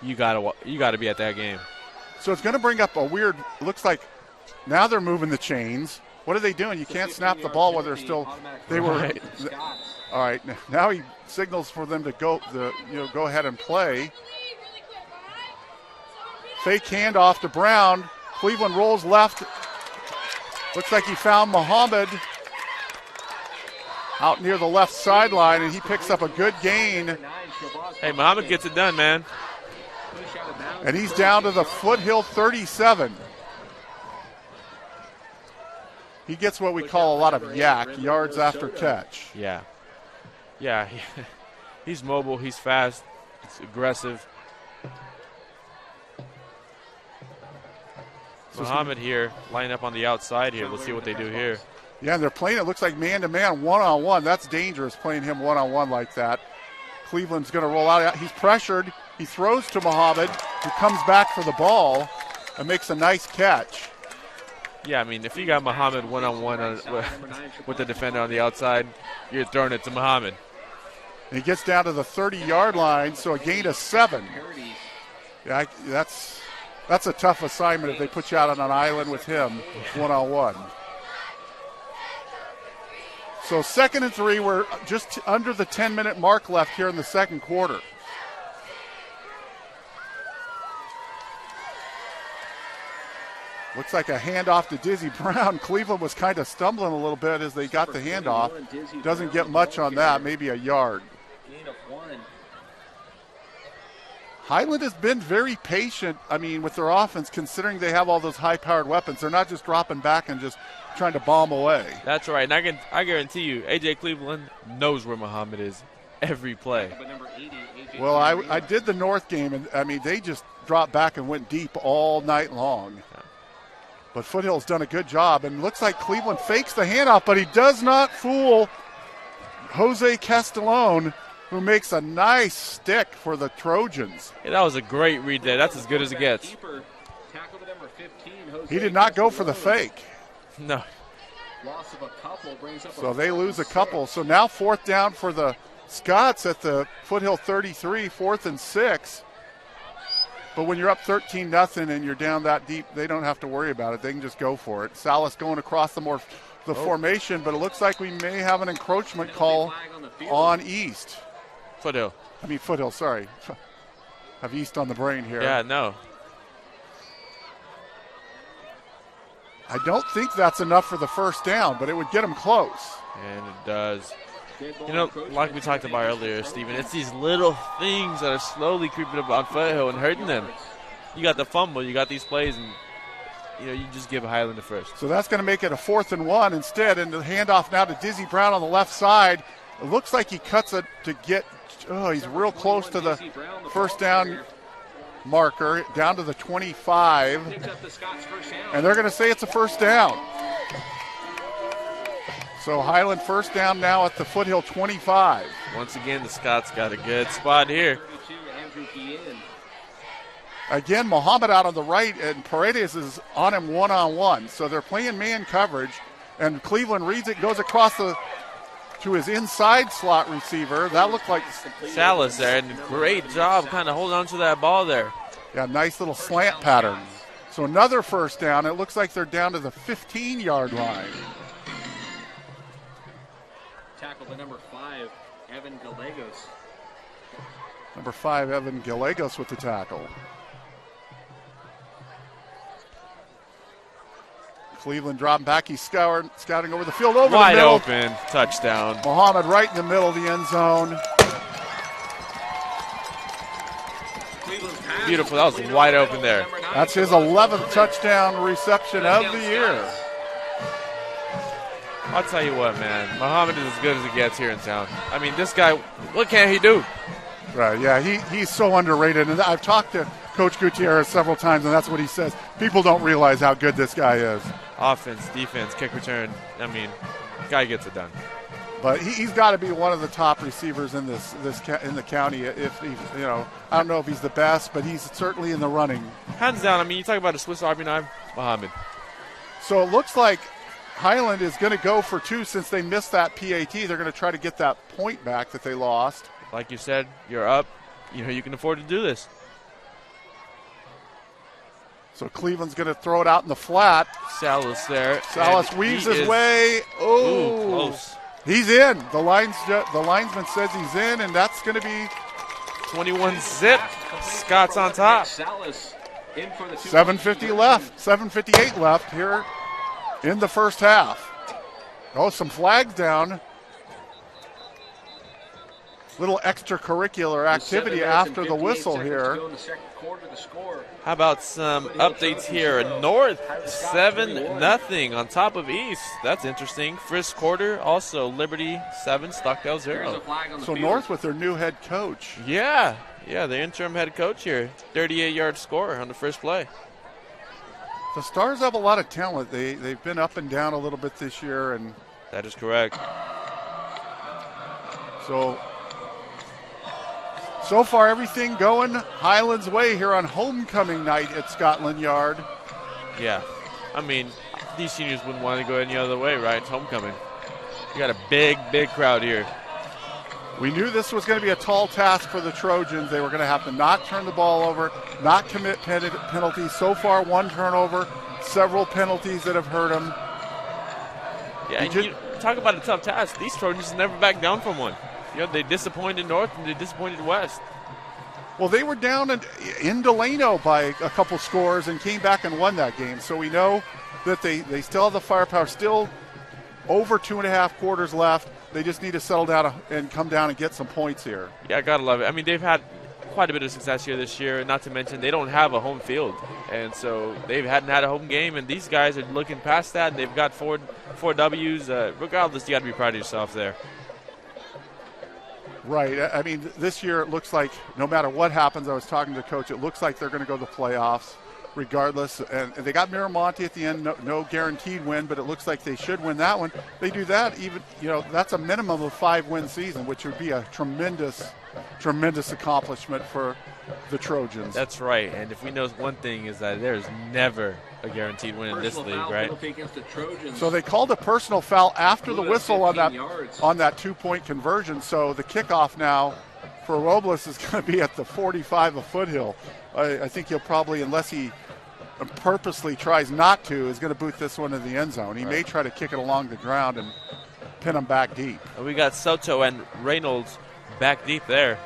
you gotta be at that game. So it's going to bring up a weird. Looks like now they're moving the chains. What are they doing? You can't snap the ball while they're still. They were. Right. All right. Now he signals for them to go. Go ahead and play. Fake handoff to Brown. Cleveland rolls left. Looks like he found Muhammad out near the left sideline, and he picks up a good gain. Hey, Muhammad gets it done, man. And he's down to the Foothill 37. He gets what we call a lot of yak, yards after catch. Yeah. Yeah, he's mobile, he's fast, he's aggressive. Muhammad here, line up on the outside here. Let's see what they do here. Yeah, and they're playing, it looks like man-to-man, one-on-one. That's dangerous, playing him one-on-one like that. Cleveland's going to roll out. He's pressured. He throws to Muhammad, who comes back for the ball and makes a nice catch. Yeah, I mean, if you got Muhammad one-on-one with the defender on the outside, you're throwing it to Muhammad. And he gets down to the 30-yard line, so a gain of 7. Yeah, that's a tough assignment if they put you out on an island with him one-on-one. So 2nd and 3, we're just under the 10-minute mark left here in the second quarter. Looks like a handoff to Dizzy Brown. Cleveland was kind of stumbling a little bit as they got the handoff. Doesn't get much on that, maybe a yard. Highland has been very patient, with their offense, considering they have all those high-powered weapons. They're not just dropping back and just trying to bomb away. That's right, and I guarantee you, A.J. Cleveland knows where Muhammad is every play. Well, I did the North game, and, they just dropped back and went deep all night long. But Foothill's done a good job, and looks like Cleveland fakes the handoff, but he does not fool Jose Castellone, who makes a nice stick for the Trojans. Yeah, that was a great read there. That's as good as it gets. He did not go for the fake. No. So they lose a couple. So now 4th down for the Scots at the Foothill 33, 4th and 6. But when you're up 13-0 and you're down that deep, they don't have to worry about it. They can just go for it. Salas going across the formation, but it looks like we may have an encroachment call on East. Foothill. Foothill, sorry. Have East on the brain here. Yeah, no. I don't think that's enough for the first down, but it would get them close. And it does. You know, like we talked about earlier, Steven, it's these little things that are slowly creeping up on Foothill and hurting them. You got the fumble, you got these plays, and you just give Highland the first. So that's going to make it a 4th and 1 instead, and the handoff now to Dizzy Brown on the left side. It looks like he cuts it to get, he's real close to the first down marker, down to the 25. And they're going to say it's a first down. So Highland first down now at the Foothill 25. Once again, the Scots got a good spot here. Again, Muhammad out on the right, and Paredes is on him one-on-one. So they're playing man coverage, and Cleveland reads it, goes across to his inside slot receiver. That looked like Salas there, and great job kind of holding on to that ball there. Yeah, nice little slant pattern. So another first down. It looks like they're down to the 15-yard line. Tackle the number 5, Evan Gallegos. Number 5, Evan Gallegos with the tackle. Cleveland dropping back. He's scouting over the field over wide the middle. Open touchdown. Muhammad right in the middle of the end zone. Beautiful. That was wide open there. That's his 11th touchdown reception of the year. I'll tell you what, man. Muhammad is as good as it gets here in town. This guy, what can he do? Right, yeah, he's so underrated. And I've talked to Coach Gutierrez several times, and that's what he says. People don't realize how good this guy is. Offense, defense, kick return. Guy gets it done. But he's got to be one of the top receivers in in the county. If he, I don't know if he's the best, but he's certainly in the running. Hands down. You talk about a Swiss Army knife, Muhammad. So it looks like Highland is going to go for 2 since they missed that PAT. They're going to try to get that point back that they lost. Like you said, you're up. You can afford to do this. So Cleveland's going to throw it out in the flat. Salas there. Salas weaves his way. Ooh, close. He's in. The linesman says he's in, and that's going to be 21 zip. Scots on top. 7:50 left. 7:58 left here in the first half. Some flags down. Little extracurricular activity after the whistle here. How about some updates here? North 7-0 on top of East. That's interesting. First quarter, also Liberty 7, Stockdale 0. So North with their new head coach. Yeah, the interim head coach here. 38-yard score on the first play. The Stars have a lot of talent. They've been up and down a little bit this year, and that is correct. So far, everything going Highland's way here on homecoming night at Scotland Yard. Yeah. These seniors wouldn't want to go any other way, right? It's homecoming. You got a big, big crowd here. We knew this was going to be a tall task for the Trojans. They were going to have to not turn the ball over, not commit penalties. So far, 1 turnover, several penalties that have hurt them. Yeah, you talk about a tough task. These Trojans never back down from one. They disappointed North and they disappointed West. Well, they were down in Delano by a couple scores and came back and won that game. So we know that they still have the firepower, still over 2.5 quarters left. They just need to settle down and come down and get some points here. Yeah, I got to love it. They've had quite a bit of success here this year, not to mention they don't have a home field. And so they hadn't had a home game, and these guys are looking past that, and they've got four W's. Regardless, you got to be proud of yourself there. Right. This year it looks like no matter what happens, I was talking to Coach, it looks like they're going to go to the playoffs regardless. And they got Miramonte at the end, no guaranteed win, but it looks like they should win that one. They do that, even, that's a minimum of 5-win season, which would be a tremendous accomplishment for the Trojans. That's right. And if we know one thing is that there's never a guaranteed win in this league, right? So they called a personal foul after the whistle on that 2-point conversion. So the kickoff now for Robles is going to be at the 45 of Foothill. I think he'll probably, unless he purposely tries not to, is going to boot this one in the end zone. He may try to kick it along the ground and pin him back deep. We got Soto and Reynolds back deep there.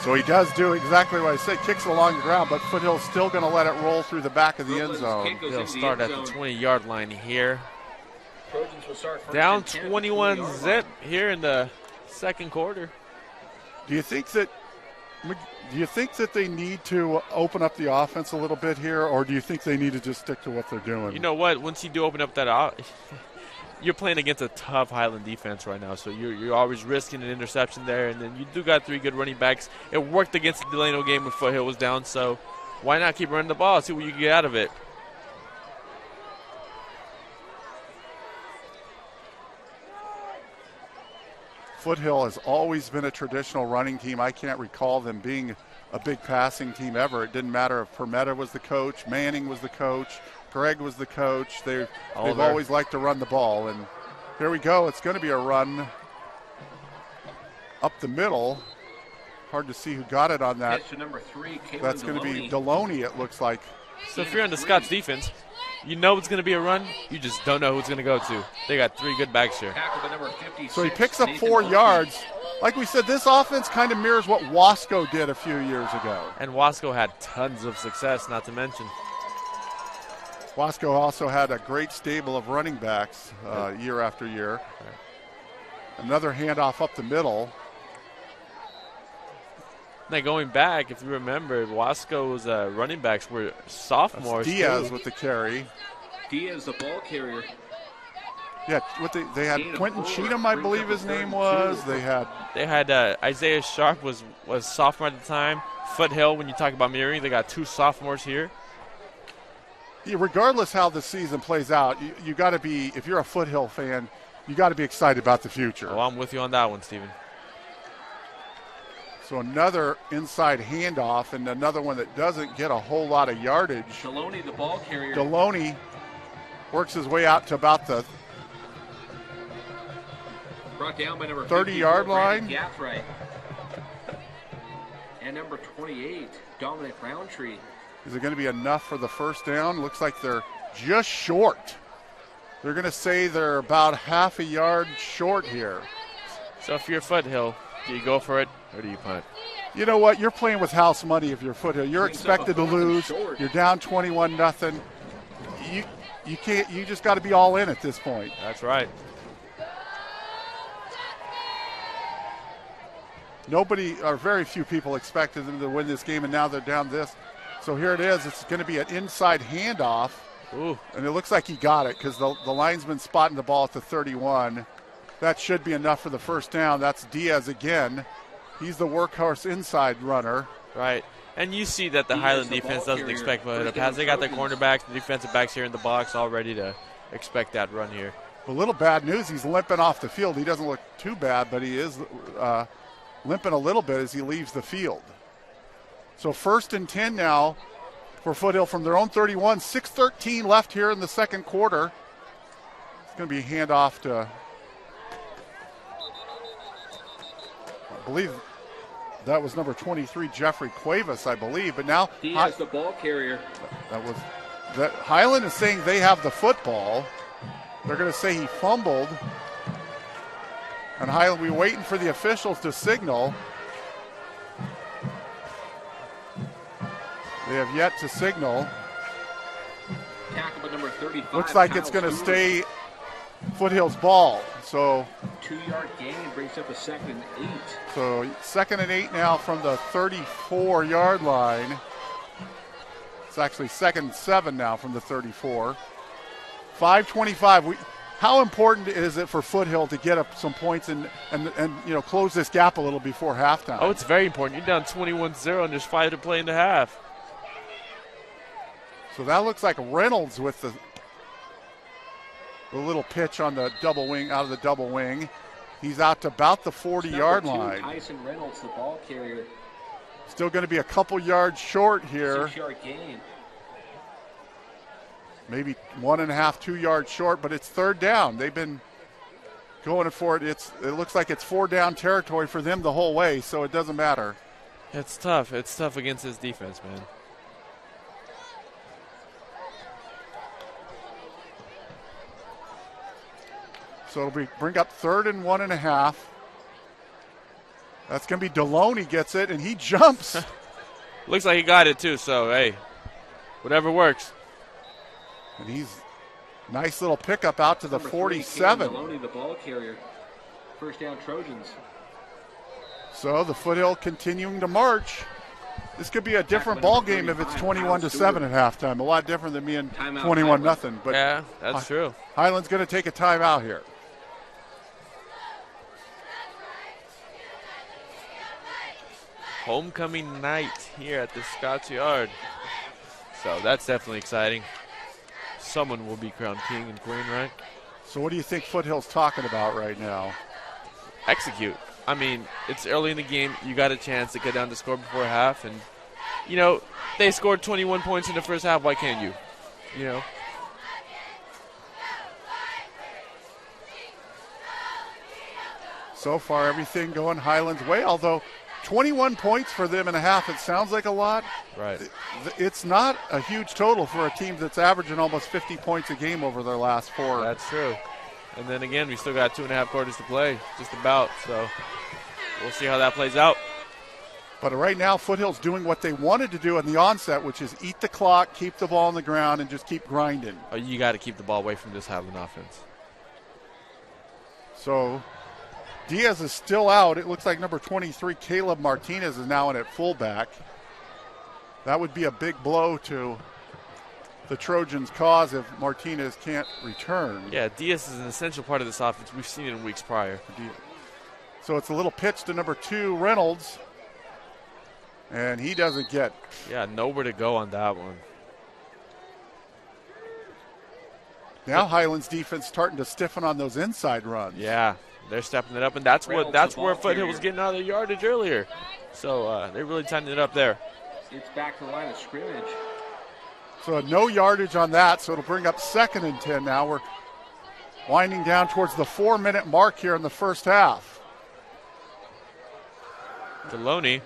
So he does do exactly what I said, kicks it along the ground, but Foothill's still going to let it roll through the back of the end zone. They'll start at the 20-yard line here. Trojans will start first Down and 10 at the 21 20-yard zip line. here in the second quarter. Do you think that they need to open up the offense a little bit here, or do you think they need to just stick to what they're doing? You know what? Once you do open up that you're playing against a tough Highland defense right now, so you're always risking an interception there, and then you do got 3 good running backs. It worked against the Delano game when Foothill was down, so why not keep running the ball, see what you can get out of it. Foothill has always been a traditional running team. I can't recall them being a big passing team ever. It didn't matter if Permetta was the coach, Manning was the coach, Greg was the coach. They've always liked to run the ball. And here we go. It's going to be a run up the middle. Hard to see who got it on that. Pitch to number 3, Caitlin That's going to be Deloney, it looks like. So if you're on the Scots defense, you know it's going to be a run. You just don't know who it's going to go to. They got 3 good backs here. Tackle by number 56, So he picks up Nathan 4 Oakey. yards. Like we said, this offense kind of mirrors what Wasco did a few years ago. And Wasco had tons of success, not to mention. Wasco also had a great stable of running backs year after year. Another handoff up the middle. Now going back, if you remember, Wasco's running backs were sophomores. That's Diaz too. with the carry. Diaz, the ball carrier. Yeah, they had Quentin Cheatham, I believe his name was. They had Isaiah Sharp was sophomore at the time. Foothill, when you talk about mirroring, they got 2 sophomores here. Yeah, regardless how the season plays out, you got to be, if you're a Foothill fan, you got to be excited about the future. Oh, I'm with you on that one, Stephen. So another inside handoff and another one that doesn't get a whole lot of yardage. Deloney, the ball carrier. Deloney works his way out to about the Brought down by number 30-yard line. Gathright. And number 28, Dominic Roundtree. Is it going to be enough for the first down? Looks like they're just short. They're going to say they're about half a yard short here. So if you're Foothill, do you go for it or do you punt? You know what? You're playing with house money if you're Foothill. You're expected to lose. You're down 21-0. You can't. You just got to be all in at this point. That's right. Nobody, or very few people, expected them to win this game, and now they're down this. So here it is. It's going to be an inside handoff. Ooh. And it looks like he got it because the linesman spotting the ball at the 31. That should be enough for the first down. That's Diaz again. He's the workhorse inside runner. Right. And you see that the Highland defense doesn't expect a pass. They got their cornerbacks, the defensive backs here in the box all ready to expect that run here. A little bad news. He's limping off the field. He doesn't look too bad, but he is limping a little bit as he leaves the field. So 1st and 10 now for Foothill from their own 31. 6:13 left here in the second quarter. It's going to be a handoff to, I believe that was number 23, Jeffrey Cuevas, I believe. But now Diaz, the ball carrier. that Highland is saying they have the football. They're going to say he fumbled. And Highland, we're waiting for the officials to signal. They have yet to signal. Tackle by number 35. Looks like it's going to stay Foothill's ball. So 2-yard gain brings up a 2nd and 8. So 2nd and 8 now from the 34-yard line. It's actually 2nd and 7 now from the 34. 5:25. How important is it for Foothill to get up some points and close this gap a little before halftime? Oh, it's very important. You're down 21-0 and there's 5 to play in the half. So that looks like Reynolds with the little pitch on the double wing, out of the double wing. He's out to about the 40-yard line. Tyson Reynolds, the ball carrier. Still going to be a couple yards short here. 6-yard gain. maybe 1.5, 2 yards short, but it's third down. They've been going for it. It looks like it's 4-down territory for them the whole way, so it doesn't matter. It's tough. It's tough against this defense, man. So it'll bring up 3rd and 1.5. That's going to be Deloney gets it, and he jumps. Looks like he got it too, so, hey, whatever works. And he's nice little pickup out to the 47. Deloney, the ball carrier. First down Trojans. So the Foothill continuing to march. This could be a different ball game if it's 21-7 at halftime. A lot different than being 21-0. But yeah, that's true. Highland's going to take a timeout here. Homecoming night here at the Scots Yard. So that's definitely exciting. Someone will be crowned king and queen, right? So what do you think Foothill's talking about right now? Execute. I mean, it's early in the game. You got a chance to get down to score before half. And, you know, they scored 21 points in the first half. Why can't you? You know? So far, everything going Highland's way, although 21 points for them in a half, it sounds like a lot. Right. It's not a huge total for a team that's averaging almost 50 points a game over their last 4. That's true. And then again, we still got 2.5 quarters to play, just about. So we'll see how that plays out. But right now, Foothill's doing what they wanted to do in the onset, which is eat the clock, keep the ball on the ground, and just keep grinding. Oh, you got to keep the ball away from this Highland offense. So Diaz is still out. It looks like number 23, Caleb Martinez, is now in at fullback. That would be a big blow to the Trojans' cause if Martinez can't return. Yeah, Diaz is an essential part of this offense. We've seen it in weeks prior. So it's a little pitch to number 2, Reynolds. And he doesn't get. Yeah, nowhere to go on that one. Now Highland's defense starting to stiffen on those inside runs. Yeah, they're stepping it up, and that's where Foothill was getting out of the yardage earlier. So they really tightened it up there. It's back to the line of scrimmage. So no yardage on that, so it'll bring up 2nd and 10 now. We're winding down towards the 4-minute mark here in the first half. Deloney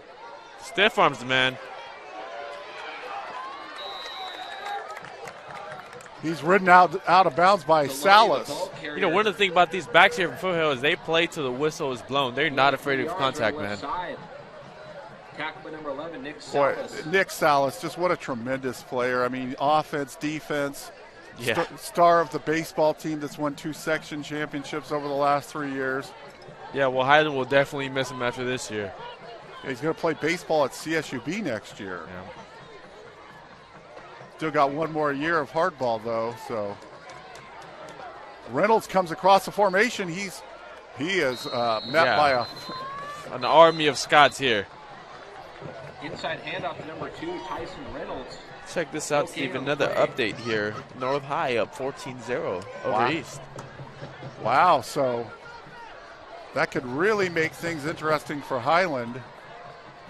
stiff arms the man. He's ridden out of bounds by Salas. You know, one of the things about these backs here from Foothill is they play till the whistle is blown. They're not afraid of contact, man. Tackle by number 11, Nick Boy, Salas. Nick Salas, just what a tremendous player. I mean, offense, defense, Yeah. star of the baseball team that's won 2 section championships over the last 3 years. Yeah, well, Highland will definitely miss him after this year. He's going to play baseball at CSUB next year. Yeah. Still got 1 more year of hardball, though. So Reynolds comes across the formation. He is met by an army of Scots here. Inside handoff to number 2, Tyson Reynolds. Check this out, Steve. Another update here. North High up 14-0 over East. Wow, so that could really make things interesting for Highland.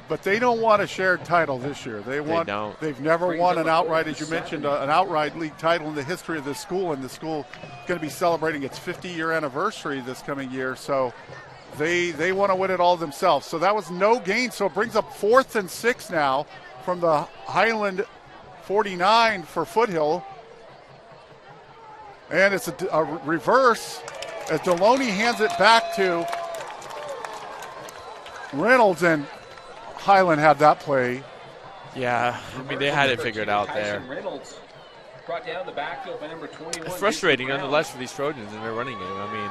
But they don't want a shared title this year. Don't. They've never won an outright, as you mentioned, an outright league title in the history of this school, and the school is going to be celebrating its 50-year anniversary this coming year. So they want to win it all themselves. So that was no gain. So it brings up 4th and 6 now from the Highland 49 for Foothill. And it's a reverse as Deloney hands it back to Reynolds, and Highland had that play. Yeah, I mean, they had it figured out there. Reynolds brought down the backfield by number 21. It's frustrating nonetheless for these Trojans in their running game. I mean,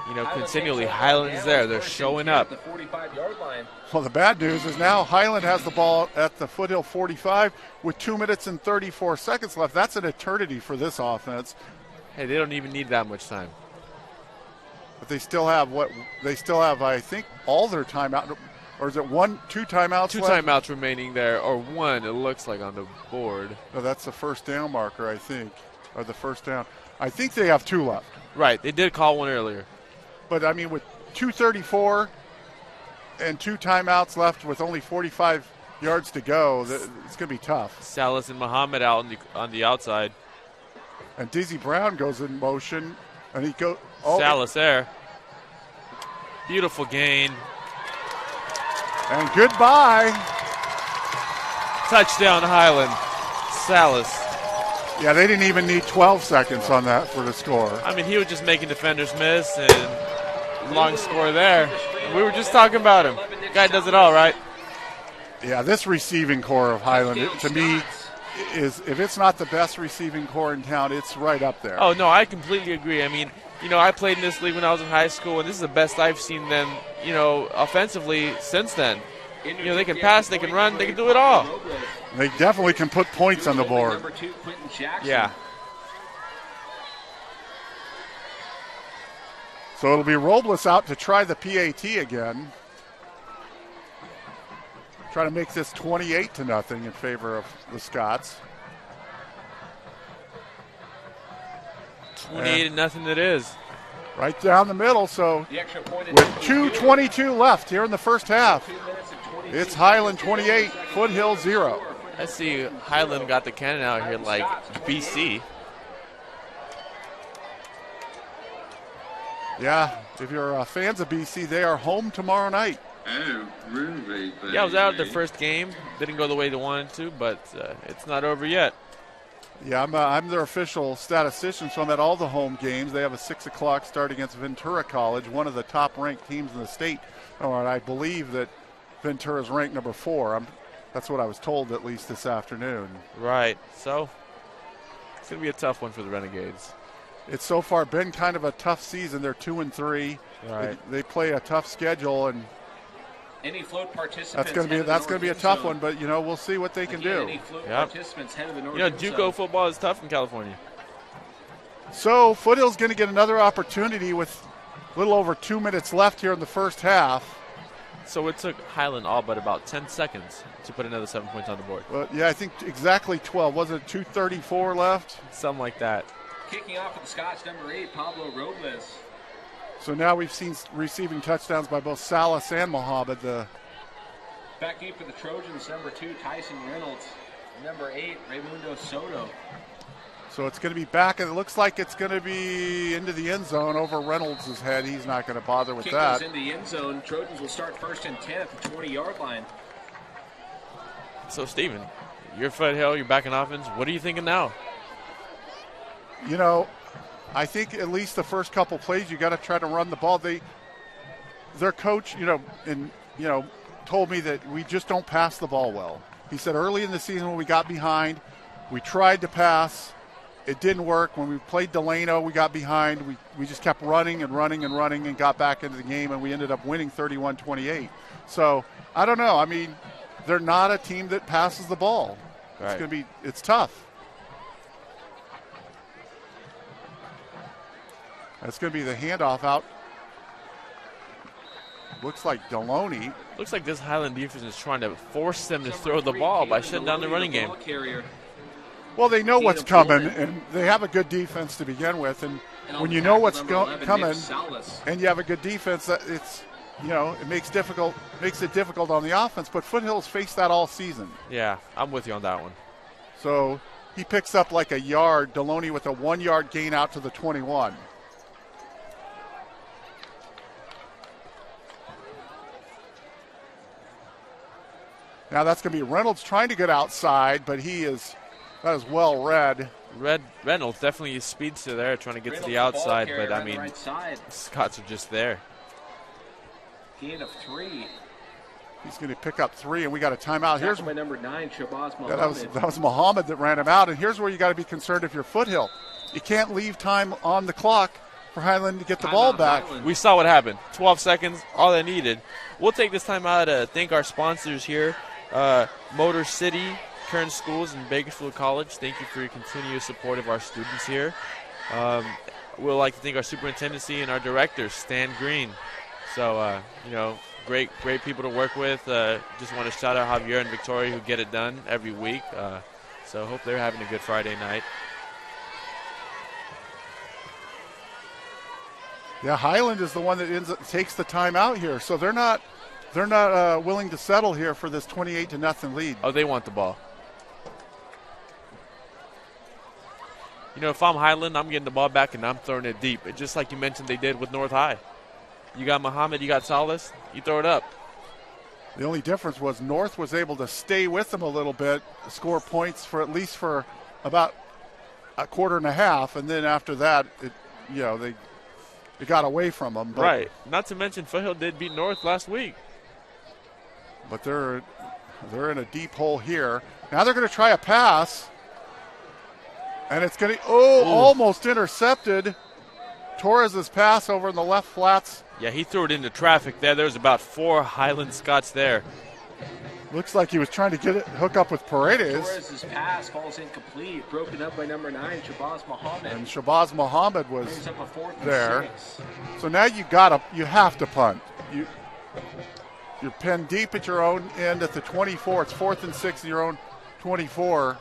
you know, continually Highland's there. They're showing up. The 45-yard line. Well, the bad news is now Highland has the ball at the Foothill 45 with 2 minutes and 34 seconds left. That's an eternity for this offense. Hey, they don't even need that much time. But they still have I think, all their timeout. Or is it 2 timeouts Two left? timeouts remaining there, or 1, it looks like, on the board. No, that's the first down marker, I think. Or the first down. I think they have 2 left. Right, they did call 1 earlier. But, I mean, with 2:34 and 2 timeouts left with only 45 yards to go, it's going to be tough. Salas and Muhammad out on the outside. And Dizzy Brown goes in motion, and he goes. Oh, Salas there. Beautiful gain. And goodbye. Touchdown Highland. Salas. Yeah, they didn't even need 12 seconds on that for the score. I mean, he was just making defenders miss, and long score there. We were just talking about him. Guy does it all, right? Yeah, this receiving core of Highland, to me, is, if it's not the best receiving core in town, it's right up there. Oh, no, I completely agree. I mean, I played in this league when I was in high school, and this is the best I've seen them, offensively since then. They can pass, they can run, they can do it all. They definitely can put points on the board. Yeah. So it'll be Robles out to try the PAT again. Try to make this 28-0 in favor of the Scots. 28-0 it is. Right down the middle, so with 2:22 left here in the first half, it's Highland 28, Foothill 0. I see Highland got the cannon out here like BC. Yeah, if you're fans of BC, they are home tomorrow night. Oh, really? Yeah, I was out at the first game. Didn't go the way they wanted to, but it's not over yet. Yeah, I'm their official statistician, so I'm at all the home games. They have a 6 o'clock start against Ventura College, one of the top-ranked teams in the state. Oh, and I believe that Ventura's ranked number 4. That's what I was told, at least this afternoon. Right. So it's going to be a tough one for the Renegades. It's so far been kind of a tough season. They're 2-3. Right. They play a tough schedule, and any float participants that's going to be a tough one, but we'll see what they can do. Any float participants head of the North JUCO football is tough in California. So Foothill's going to get another opportunity with a little over 2 minutes left here in the first half. So it took Highland all but about 10 seconds to put another 7 points on the board. Well, yeah, I think exactly 12. Was it 2:34 left? Something like that. Kicking off with the Scots, number 8, Pablo Robles. So now we've seen receiving touchdowns by both Salas and Mohammed. Back deep for the Trojans, number 2, Tyson Reynolds. Number 8, Raymundo Soto. So it's going to be back, and it looks like it's going to be into the end zone over Reynolds' head. He's not going to bother with that. Kick goes in the end zone. Trojans will start 1st and 10 at the 20-yard line. So, Steven, you're Foothill, you're back in offense. What are you thinking now? I think at least the first couple plays you got to try to run the ball. Their coach, told me that we just don't pass the ball well. He said early in the season when we got behind, we tried to pass. It didn't work. When we played Delano, we got behind. We just kept running and got back into the game, and we ended up winning 31-28. So I don't know. I mean, they're not a team that passes the ball. Right. It's tough. That's going to be the handoff out. Looks like Deloney. Looks like this Highland defense is trying to force them to throw the ball by shutting down the running game. Well, they know what's coming, and they have a good defense to begin with. And when you know what's coming, and you have a good defense, it makes it difficult on the offense. But Foothill's faced that all season. Yeah, I'm with you on that one. So he picks up like a yard. Deloney with a 1-yard gain out to the 21. Now that's going to be Reynolds trying to get outside, but that is well read. Reynolds definitely a speedster there, trying to get to the outside, but I mean, Scots are just there. Gain of 3. He's going to pick up 3, and we got a timeout. Here's by number 9, Shabazz Mohammed. That was Mohammed that ran him out, and here's where you got to be concerned if you're Foothill. You can't leave time on the clock for Highland to get the ball back. We saw what happened. 12 seconds, all they needed. We'll take this time out to thank our sponsors here. Motor City, Kern Schools, and Bakersfield College. Thank you for your continuous support of our students here. We'd like to thank our superintendency and our directors, Stan Green. So, great people to work with. Just want to shout out Javier and Victoria who get it done every week. So hope they're having a good Friday night. Yeah, Highland is the one that takes the time out here. So they're not willing to settle here for this 28-0 lead. Oh, they want the ball. You know, if I'm Highland, I'm getting the ball back and I'm throwing it deep. It's just like you mentioned they did with North High. You got Muhammad, you got Salas, you throw it up. The only difference was North was able to stay with them a little bit, score points for at least for about a quarter and a half, and then after that, they got away from them. But, right. Not to mention Foothill did beat North last week. But they're in a deep hole here. Now they're going to try a pass, and it's going to almost intercepted. Torres's pass over in the left flats. Yeah, he threw it into traffic there. There was about 4 Highland Scots there. Looks like he was trying to hook up with Paredes. Torres's pass falls incomplete, broken up by number 9, Shabazz Muhammad. And Shabazz Muhammad was Brings up a 4th and there. 6. So now you have to punt. You're pinned deep at your own end at the 24. It's 4th and 6 in your own 24.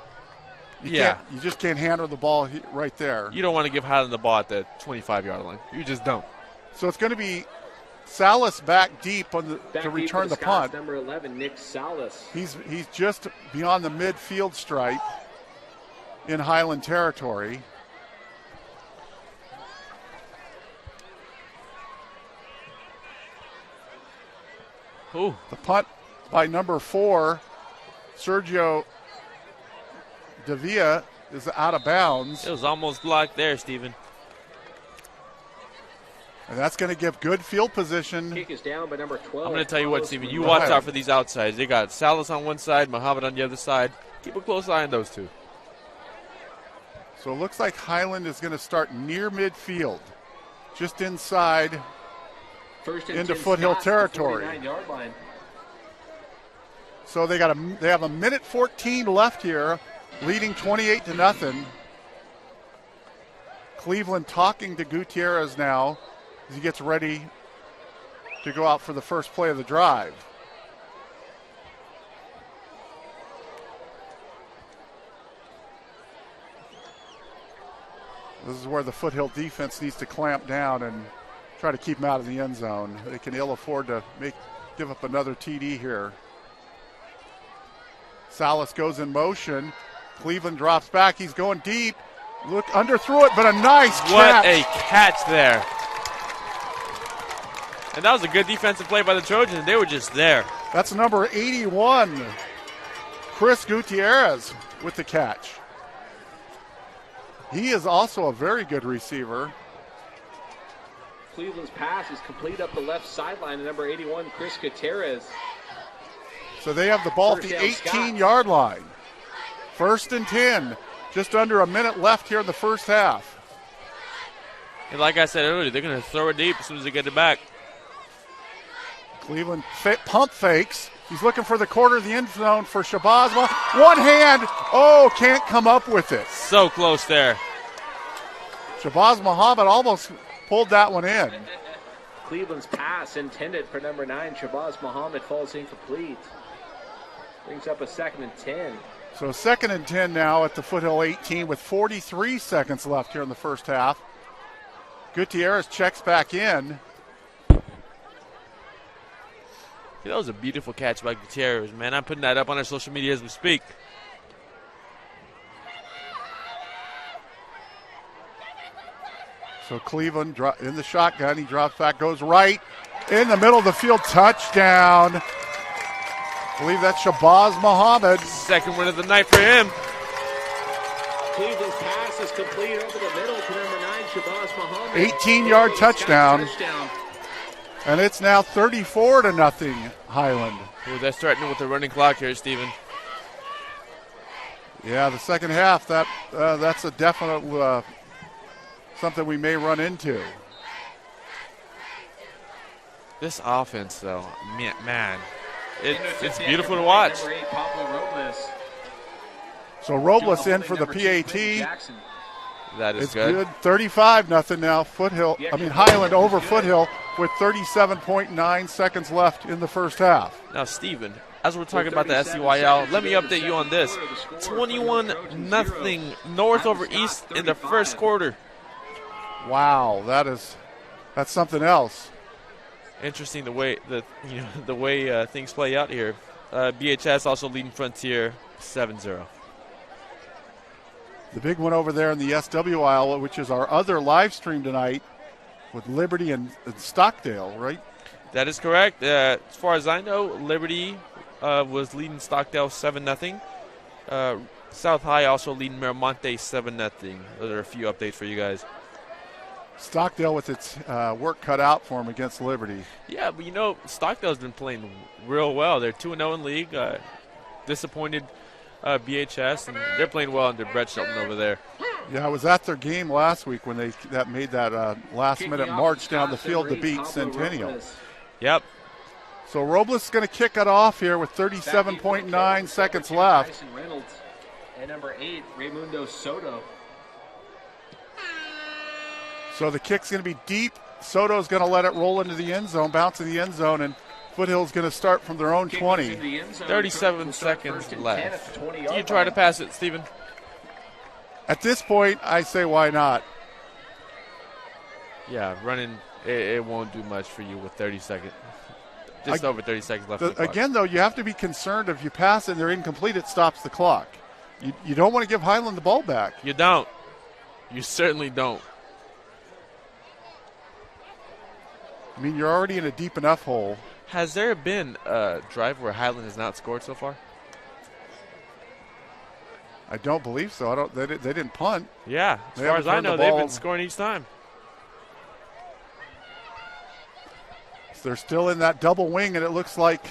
You just can't handle the ball right there. You don't want to give Highland the ball at the 25-yard line. You just don't. So it's going to be Salas back deep to return the Scots, punt. Number 11, Nick Salas. He's just beyond the midfield stripe in Highland territory. Ooh. The punt by number 4, Sergio Davia, is out of bounds. It was almost blocked there, Stephen. And that's going to give good field position. Kick is down by number 12. I'm going to tell you what, Stephen. You watch out for these outsides. They got Salas on one side, Muhammad on the other side. Keep a close eye on those two. So it looks like Highland is going to start near midfield, just inside into Foothill territory. So they have a minute 14 left here, leading 28-0. Cleveland talking to Gutierrez now as he gets ready to go out for the first play of the drive. This is where the Foothill defense needs to clamp down and try to keep them out of the end zone. They can ill afford to give up another TD here. Salas goes in motion. Cleveland drops back. He's going deep. Look, underthrew it, but a nice catch. What a catch there. And that was a good defensive play by the Trojans. They were just there. That's number 81, Chris Gutierrez, with the catch. He is also a very good receiver. Cleveland's pass is complete up the left sideline to number 81, Chris Gutierrez. So they have the ball at the 18-yard line. 1st and 10. Just under a minute left here in the first half. And like I said earlier, they're going to throw it deep as soon as they get it back. Cleveland pump fakes. He's looking for the corner of the end zone for Shabazz. One hand. Oh, can't come up with it. So close there. Shabazz Muhammad almost pulled that one in. Cleveland's pass intended for number 9, Shabazz Muhammad, falls incomplete. Brings up a 2nd and 10. So 2nd and 10 now at the Foothill 18 with 43 seconds left here in the first half. Gutierrez checks back in. That was a beautiful catch by Gutierrez, man. I'm putting that up on our social media as we speak. So Cleveland in the shotgun. He drops back, goes right in the middle of the field. Touchdown. I believe that's Shabazz Muhammad. Second win of the night for him. Cleveland's pass is complete over the middle to number 9, Shabazz Muhammad. 18-yard touchdown. And it's now 34-0 Highland. Ooh, that's threatening with the running clock here, Stephen. Yeah, the second half, that's a definite something we may run into. This offense, though, man, it's beautiful to watch. So Robles in for the PAT. That is it's good. 35-0 now. Highland over Foothill with 37.9 seconds left in the first half. Now, Stephen, as we're talking about the SCYL, let me update you on this. 21-0 North over East in the first quarter. Wow, that's something else. Interesting the way things play out here. BHS also leading Frontier 7-0. The big one over there in the SWIL, which is our other live stream tonight with Liberty and Stockdale, right? That is correct. As far as I know, Liberty was leading Stockdale 7-0. South High also leading Miramonte 7-0. Those are a few updates for you guys. Stockdale with its work cut out for them against Liberty. Yeah, but Stockdale's been playing real well. They're 2-0 in league. Disappointed BHS, and they're playing well under Brett Shelton over there. Yeah, I was at their game last week when they made that last-minute march down the field to beat Centennial. Yep. So Robles is going to kick it off here with 37.9 seconds left. Tyson Reynolds and number 8, Raymundo Soto. So the kick's going to be deep. Soto's going to let it roll into the end zone, bounce in the end zone, and Foothill's going to start from their own 20. 37 seconds left. Do you try to pass it, Stephen? At this point, I say why not? Yeah, running, it won't do much for you with 30 seconds. Just over 30 seconds left. Again, though, you have to be concerned if you pass and they're incomplete, it stops the clock. You don't want to give Highland the ball back. You don't. You certainly don't. I mean, you're already in a deep enough hole. Has there been a drive where Highland has not scored so far? I don't believe so. They didn't punt. Yeah, as far as I know, they've been scoring each time. So they're still in that double wing, and it looks like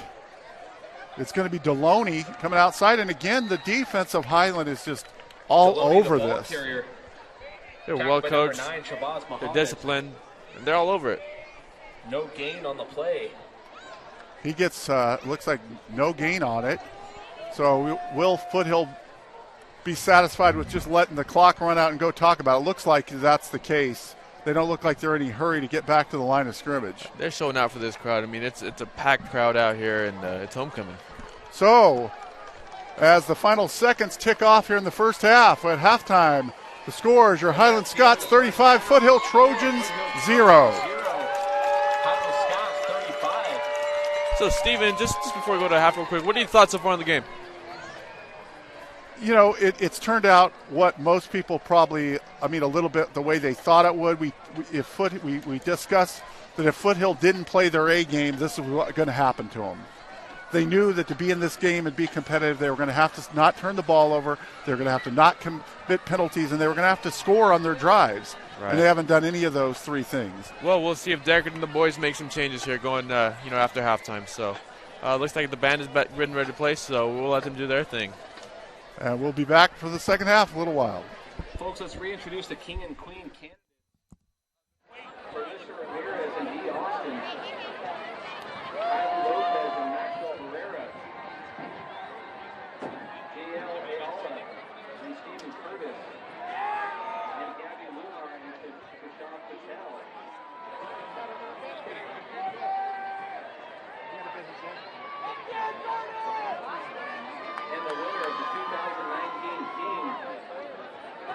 it's going to be Deloney coming outside. And again, the defense of Highland is just all over this. They're well coached. They're disciplined. And they're all over it. No gain on the play. He gets, looks like no gain on it. So will Foothill be satisfied with just letting the clock run out and go talk about it? Looks like that's the case. They don't look like they're in any hurry to get back to the line of scrimmage. They're showing out for this crowd. I mean, it's a packed crowd out here, and it's homecoming. So, as the final seconds tick off here in the first half, at halftime, the score is your Highland Scots 35, Foothill Trojans 0. So, Steven, just before we go to half real quick, what are your thoughts so far on the game? You know, it's turned out what most people probably, a little bit the way they thought it would. We discussed that if Foothill didn't play their A game, this was going to happen to them. They knew that to be in this game and be competitive, they were going to have to not turn the ball over, they were going to have to not commit penalties, and they were going to have to score on their drives. Right. And they haven't done any of those three things. Well, we'll see if Deckard and the boys make some changes here going, after halftime. So, looks like the band is getting ready to play, so we'll let them do their thing. And we'll be back for the second half in a little while. Folks, let's reintroduce the King and Queen candidates. Producer Ramirez and D. Austin. Kyle Lopez and Maxwell Herrera. J.L. Ayala and Stephen Curtis. And Gabby Lunar and Kishaf Patel. And the winner of the 2019 King,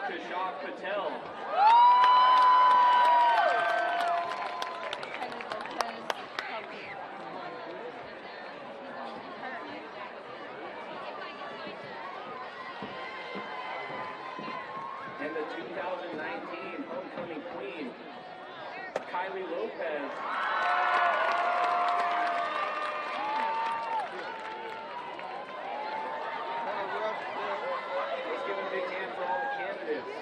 Kishaf Patel. And the 2019 Homecoming Queen, Kylie Lopez. Let's give a big hand for all the candidates.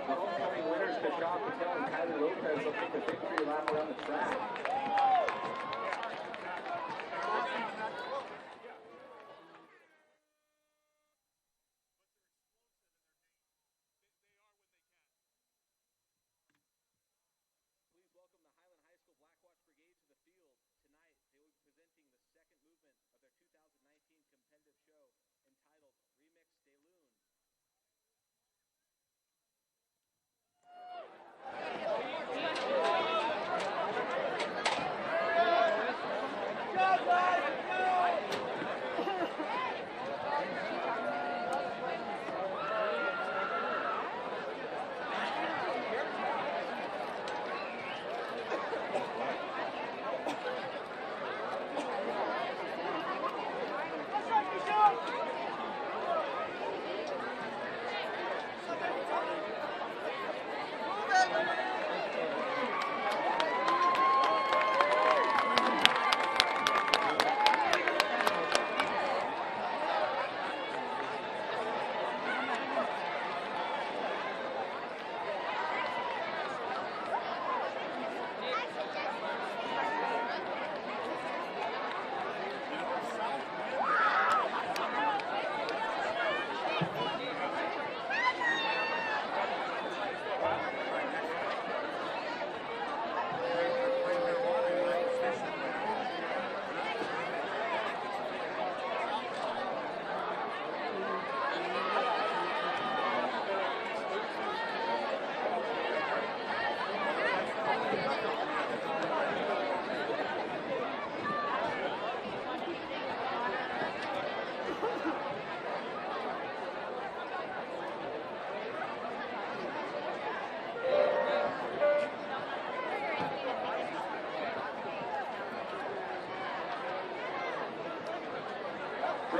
The homecoming winners, Kishaf Patel and Kylie Lopez, will take the victory lap around the track. Please welcome the Highland High School Blackwatch Brigade to the field. Tonight, they will be presenting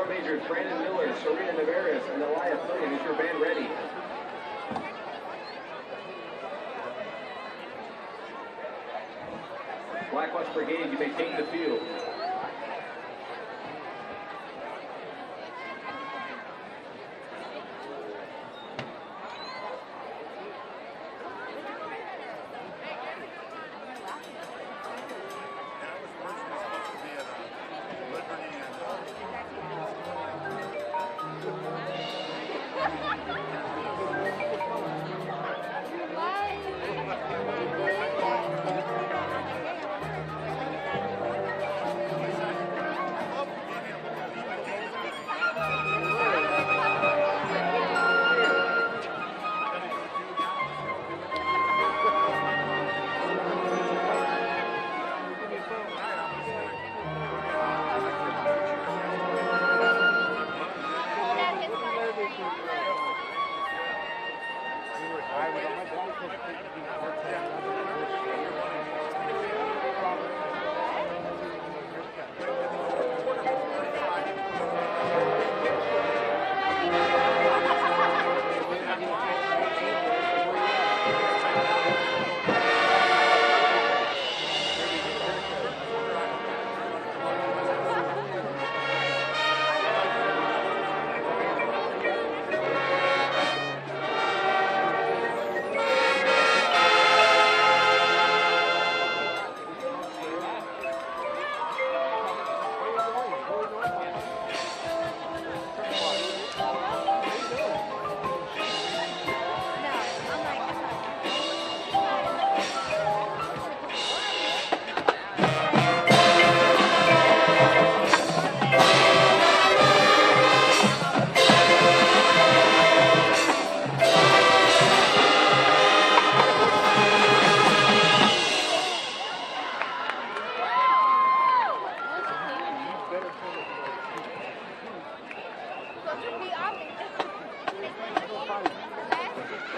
Drum majors Brandon Miller, Serena Navarez, and Elia Flynn. Is your band ready? Blackwatch Brigade, you may take the field.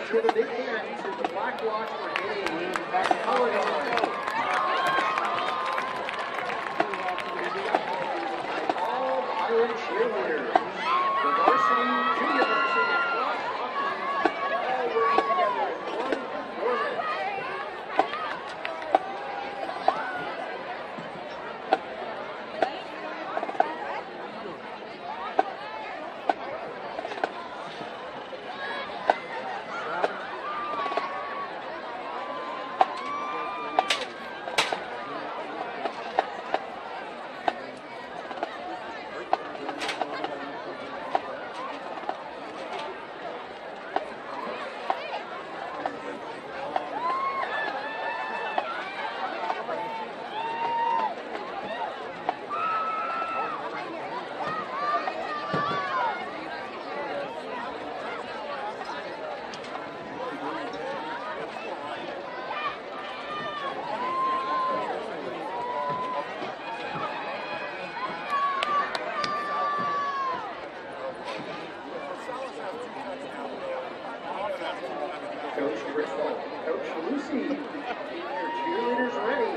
To the big end to the Blackwatch Brigade colored on. All Highland cheerleaders, the varsity, junior varsity, and cross hockey, all working together as one unit. Coach Driscoll, Coach Lucy, your cheerleaders ready.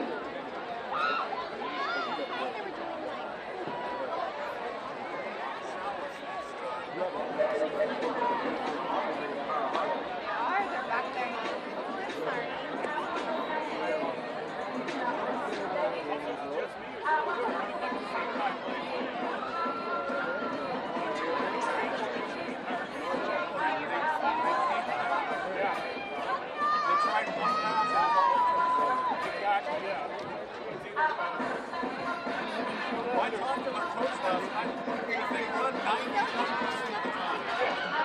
I talked to their coach last night. They run 90 times of the time.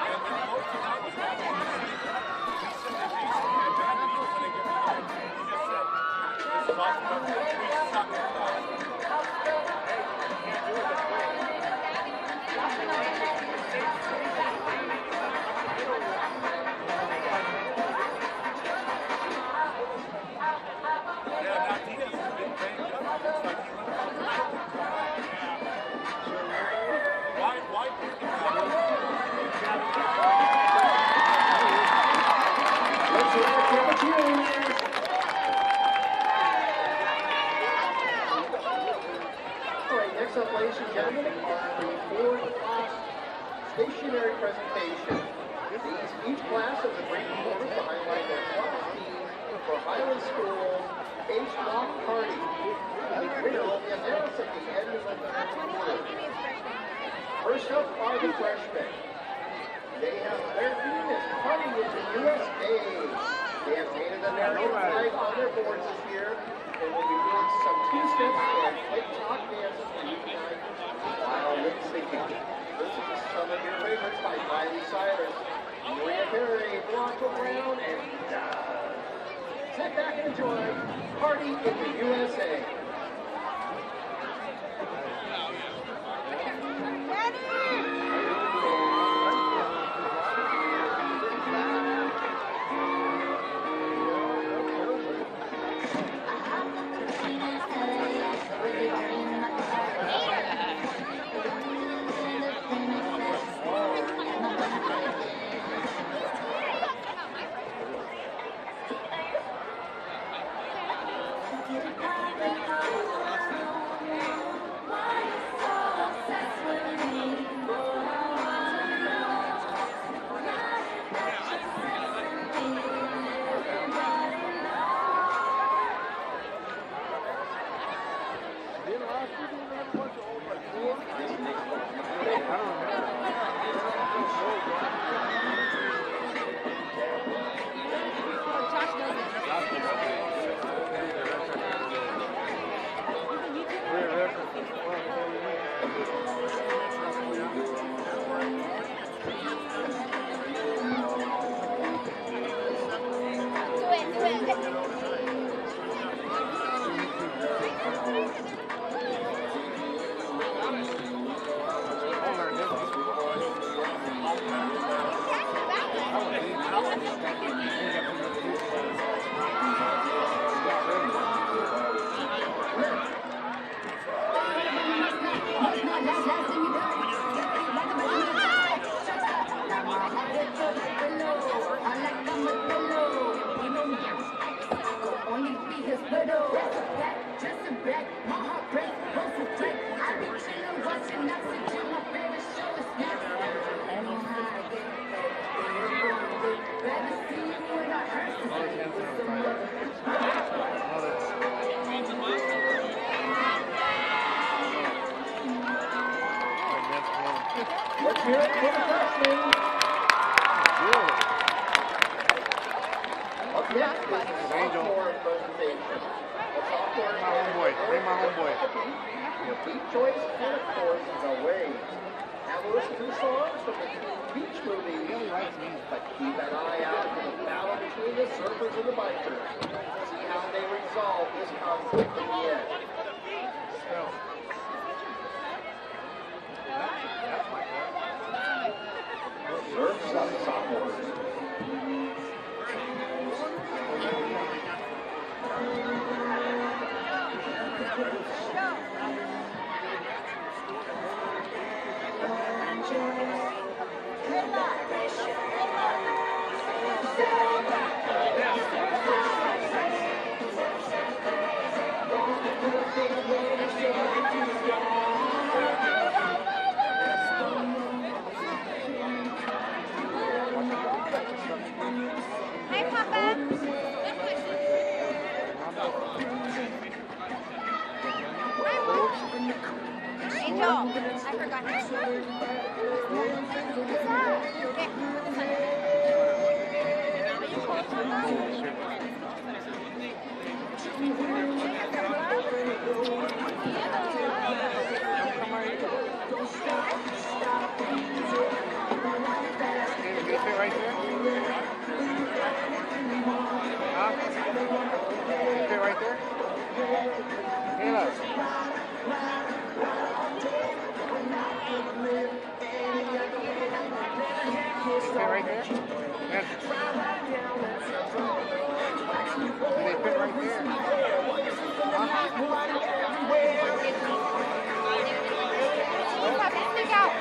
And their coach tonight was not going to see that. He said they basically get bad beats when they get behind. He just said, this is awesome, but we suck at that. Why Next up, ladies and gentlemen, are the 4 class stationary presentation. Each class has a great performance to highlight their class team for Highland School's Ace Walk Party. The winner will be announced at the end of the third quarter. First up are the freshmen. They have their theme is Party with the USA. They have painted the American flag on their boards this year. They will be doing some two-steps and quick talk dances for you tonight while lip syncing. Listen to some of your favorites by Miley Cyrus, Maria Carey, Blanca Brown, and sit back and enjoy Party in the USA. Let's hear it for the freshmen. Up next is the sophomore presentation. The sophomore Bring my homeboy. Your beat choice and of course the waves. Have a listen to the songs from the beach movie. But keep an eye out for the battle between the surfers and the bikers. See how they resolve this conflict in the end. Surfs on the sophomores. Hi, Papa. Angel, I forgot his shirt. What's that? Okay, put Can you fit right there? Huh? Can you fit right there? Caleb. Fit right there? Yes. Can they fit right there? Papa, stick out.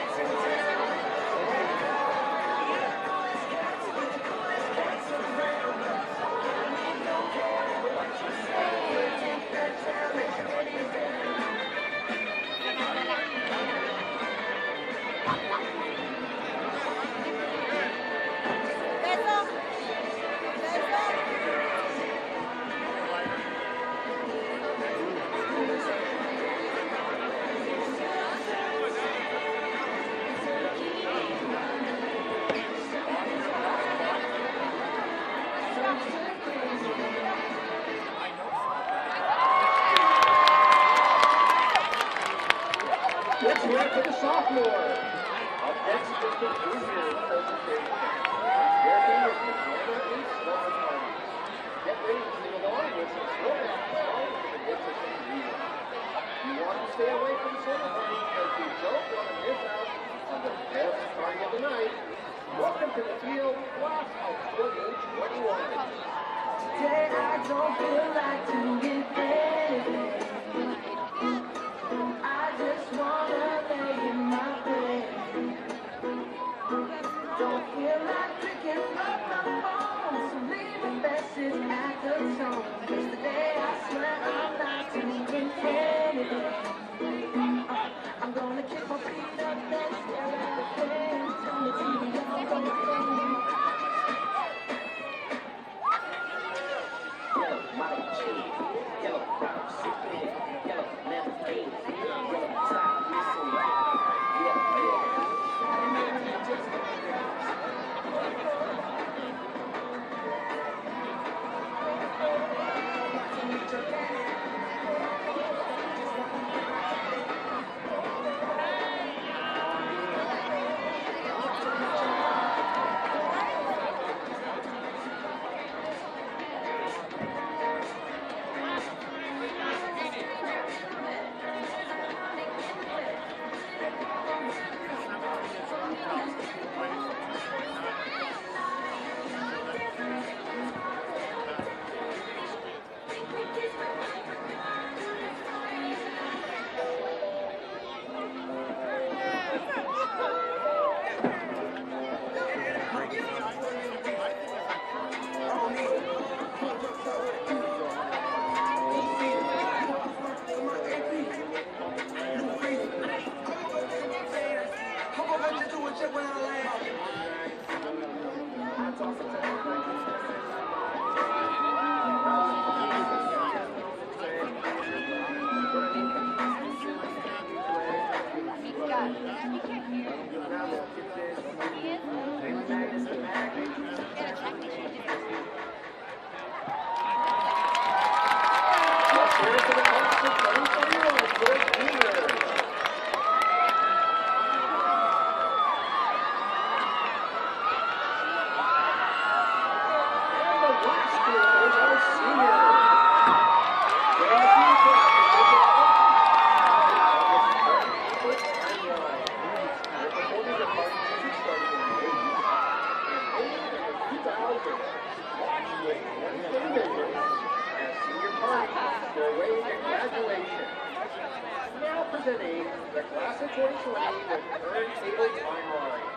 to the sophomores. Up next is the junior presentation. Their theme is the Glamour and Slumber Party. Get ready to sing along with some throwback songs for the hits of some real. You want to stay away from slumber parties because you don't want to miss out on the best party of the night. Welcome to the field, class of 2021. Today I don't feel like doing anything. I just wanna lay in my bed. Don't feel like picking up my phone, so leave a message at the tone. 'Cause today I swear I'm not doing anything. I'm gonna kick my feet up and stare at the fan. Turn the TV on, yellow white cheese, yellow crop soup, yellow lemon beans, yellow top missing, presenting the class of 2020 with turntable timeline.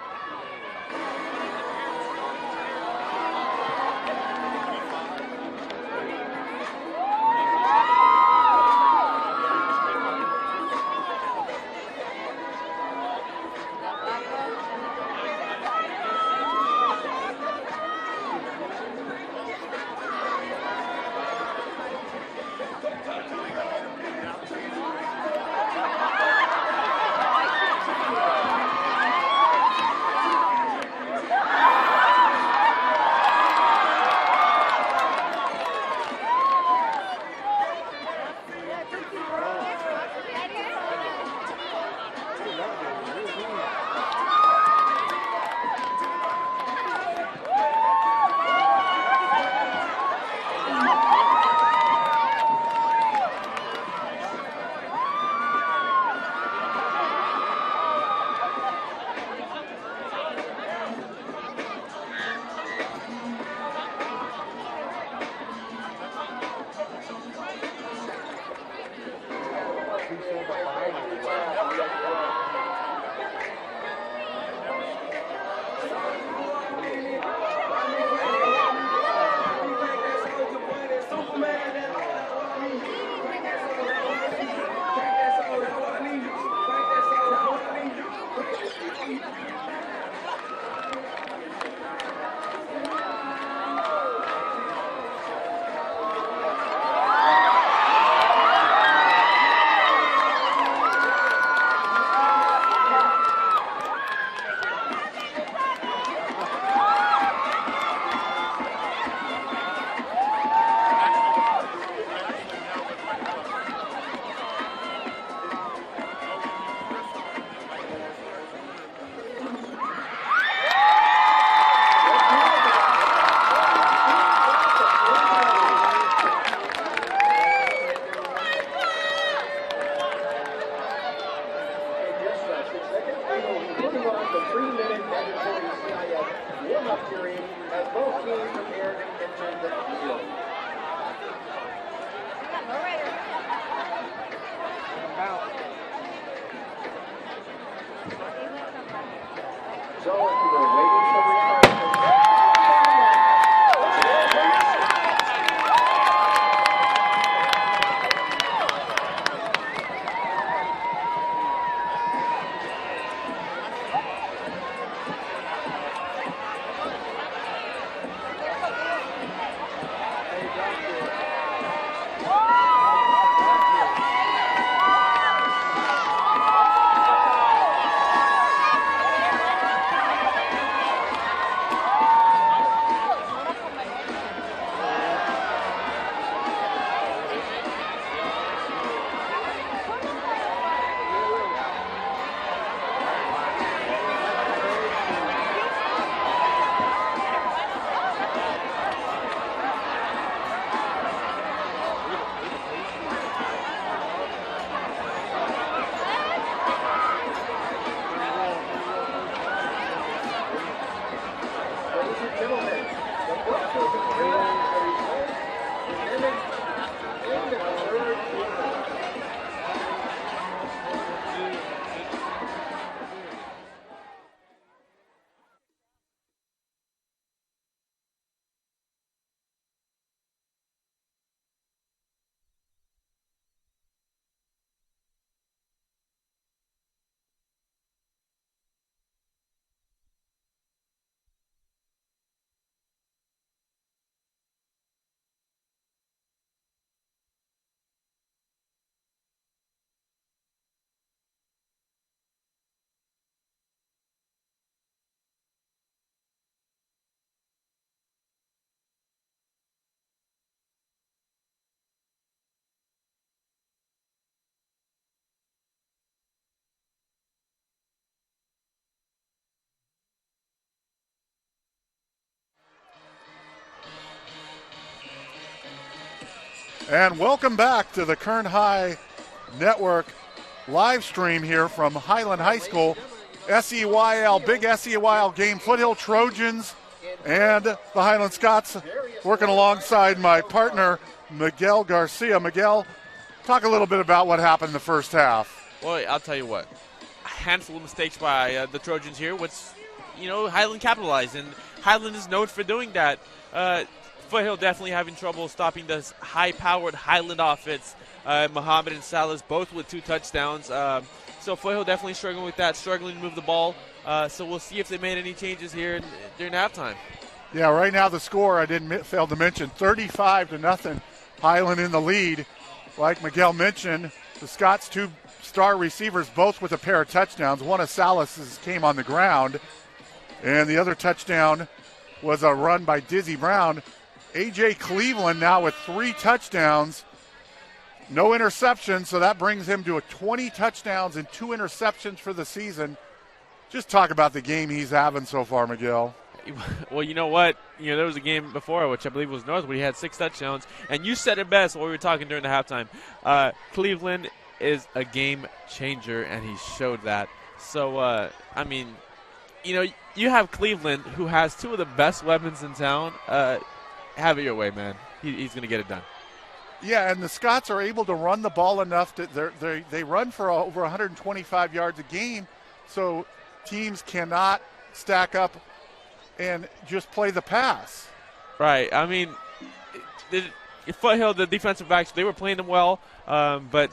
And welcome back to the Kern High Network live stream here from Highland High School. SEYL, big SEYL game. Foothill Trojans and the Highland Scots working alongside my partner, Miguel Garcia. Miguel, talk a little bit about what happened in the first half. Well, I'll tell you what. A handful of mistakes by the Trojans here, which, Highland capitalized, and Highland is known for doing that. Foothill definitely having trouble stopping this high-powered Highland offense. Muhammad and Salas both with 2 touchdowns. So Foothill definitely struggling with that, struggling to move the ball. So we'll see if they made any changes here during halftime. Yeah, right now the score, I didn't fail to mention, 35-0. Highland in the lead. Like Miguel mentioned, the Scots' 2 star receivers, both with a pair of touchdowns. One of Salas's came on the ground, and the other touchdown was a run by Dizzy Brown. A.J. Cleveland now with 3 touchdowns. No interceptions, so that brings him to 20 touchdowns and 2 interceptions for the season. Just talk about the game he's having so far, Miguel. Well, you know what? There was a game before, which I believe was North, where he had 6 touchdowns. And you said it best while we were talking during the halftime. Cleveland is a game changer, and he showed that. So, you have Cleveland, who has 2 of the best weapons in town. Have it your way, man. He's going to get it done. Yeah, and the Scots are able to run the ball enough that they run for over 125 yards a game, so teams cannot stack up and just play the pass. Right. I mean, Foothill, the defensive backs, they were playing them well, but,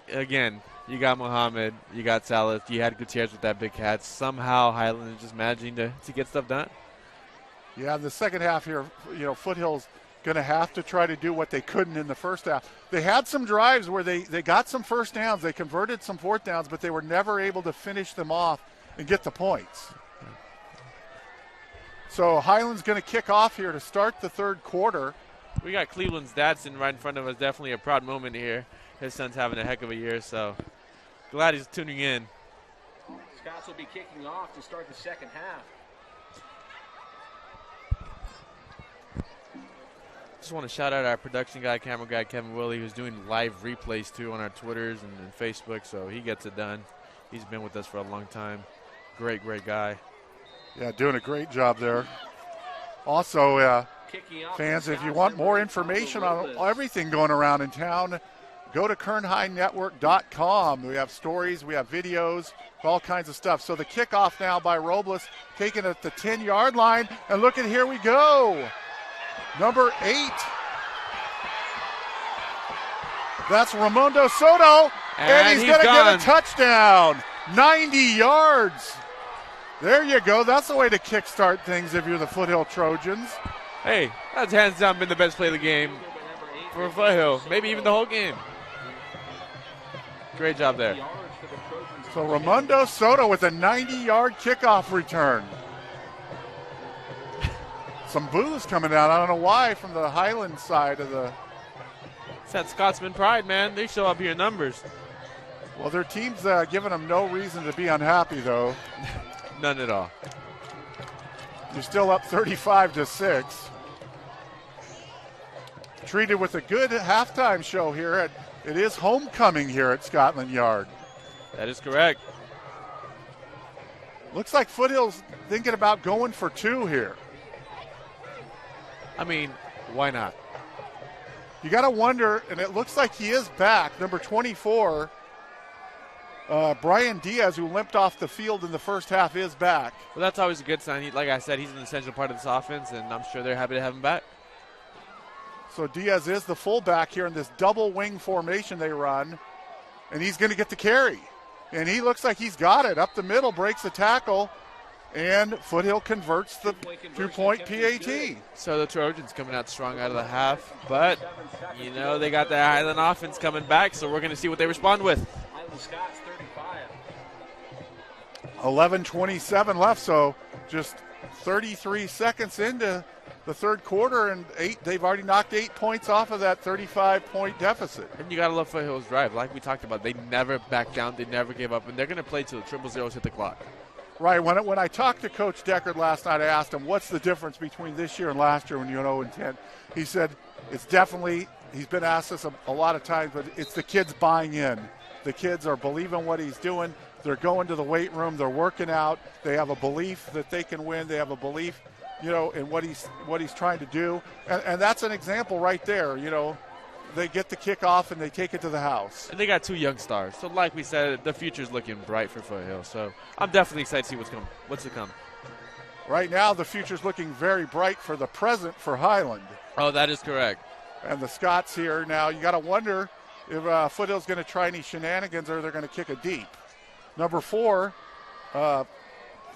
again, you got Muhammad, you got Salas, you had Gutierrez with that big catch. Somehow Highland is just managing to get stuff done. Yeah, in the second half here, Foothill's going to have to try to do what they couldn't in the first half. They had some drives where they got some first downs. They converted some fourth downs, but they were never able to finish them off and get the points. So Highland's going to kick off here to start the third quarter. We got Cleveland's dad sitting right in front of us. Definitely a proud moment here. His son's having a heck of a year, so glad he's tuning in. Scots will be kicking off to start the second half. Just want to shout out our production guy, camera guy, Kevin Willie, who's doing live replays, too, on our Twitters and Facebook, so he gets it done. He's been with us for a long time. Great, great guy. Yeah, doing a great job there. Also, fans, if you want more information on everything going around in town, go to KernHighNetwork.com. We have stories, we have videos, all kinds of stuff. So the kickoff now by Robles, taken at the 10-yard line, and look at here we go. Number 8. That's Ramondo Soto, and he's going to get a touchdown. 90 yards. There you go. That's the way to kickstart things if you're the Foothill Trojans. Hey, that's hands down been the best play of the game for Foothill. Maybe even the whole game. Great job there. So Ramondo Soto with a 90-yard kickoff return. Some boos coming out. I don't know why from the Highland side of the. It's that Scotsman pride, man. They show up here in numbers. Well, their team's giving them no reason to be unhappy, though. None at all. You're still up 35-6. Treated with a good halftime show here. It is homecoming here at Scotland Yard. That is correct. Looks like Foothill's thinking about going for 2 here. Why not? You got to wonder, and it looks like he is back. Number 24, Brian Diaz, who limped off the field in the first half, is back. Well, that's always a good sign. Like I said, he's an essential part of this offense, and I'm sure they're happy to have him back. So Diaz is the fullback here in this double wing formation they run, and he's going to get the carry. And he looks like he's got it. Up the middle, breaks the tackle, and Foothill converts the two-point PAT. So the Trojans coming out strong out of the half, but, they got the Highland offense coming back, so we're going to see what they respond with. 11:27 left, so just 33 seconds into the third quarter, and they've already knocked 8 points off of that 35-point deficit. And you got to love Foothill's drive. Like we talked about, they never back down, they never gave up, and they're going to play till the 000s hit the clock. Right. When I talked to Coach Deckard last night, I asked him, what's the difference between this year and last year when you were 0-10? He said, it's definitely he's been asked this a lot of times, but it's the kids buying in. The kids are believing what he's doing. They're going to the weight room. They're working out. They have a belief that they can win. They have a belief, in what he's trying to do. And that's an example right there. They get the kickoff and they take it to the house. And they got 2 young stars. So like we said, the future's looking bright for Foothill. So I'm definitely excited to see what's to come. Right now, the future's looking very bright for the present for Highland. Oh, that is correct. And the Scots here now, you got to wonder if Foothill's going to try any shenanigans or they're going to kick it deep. Number 4,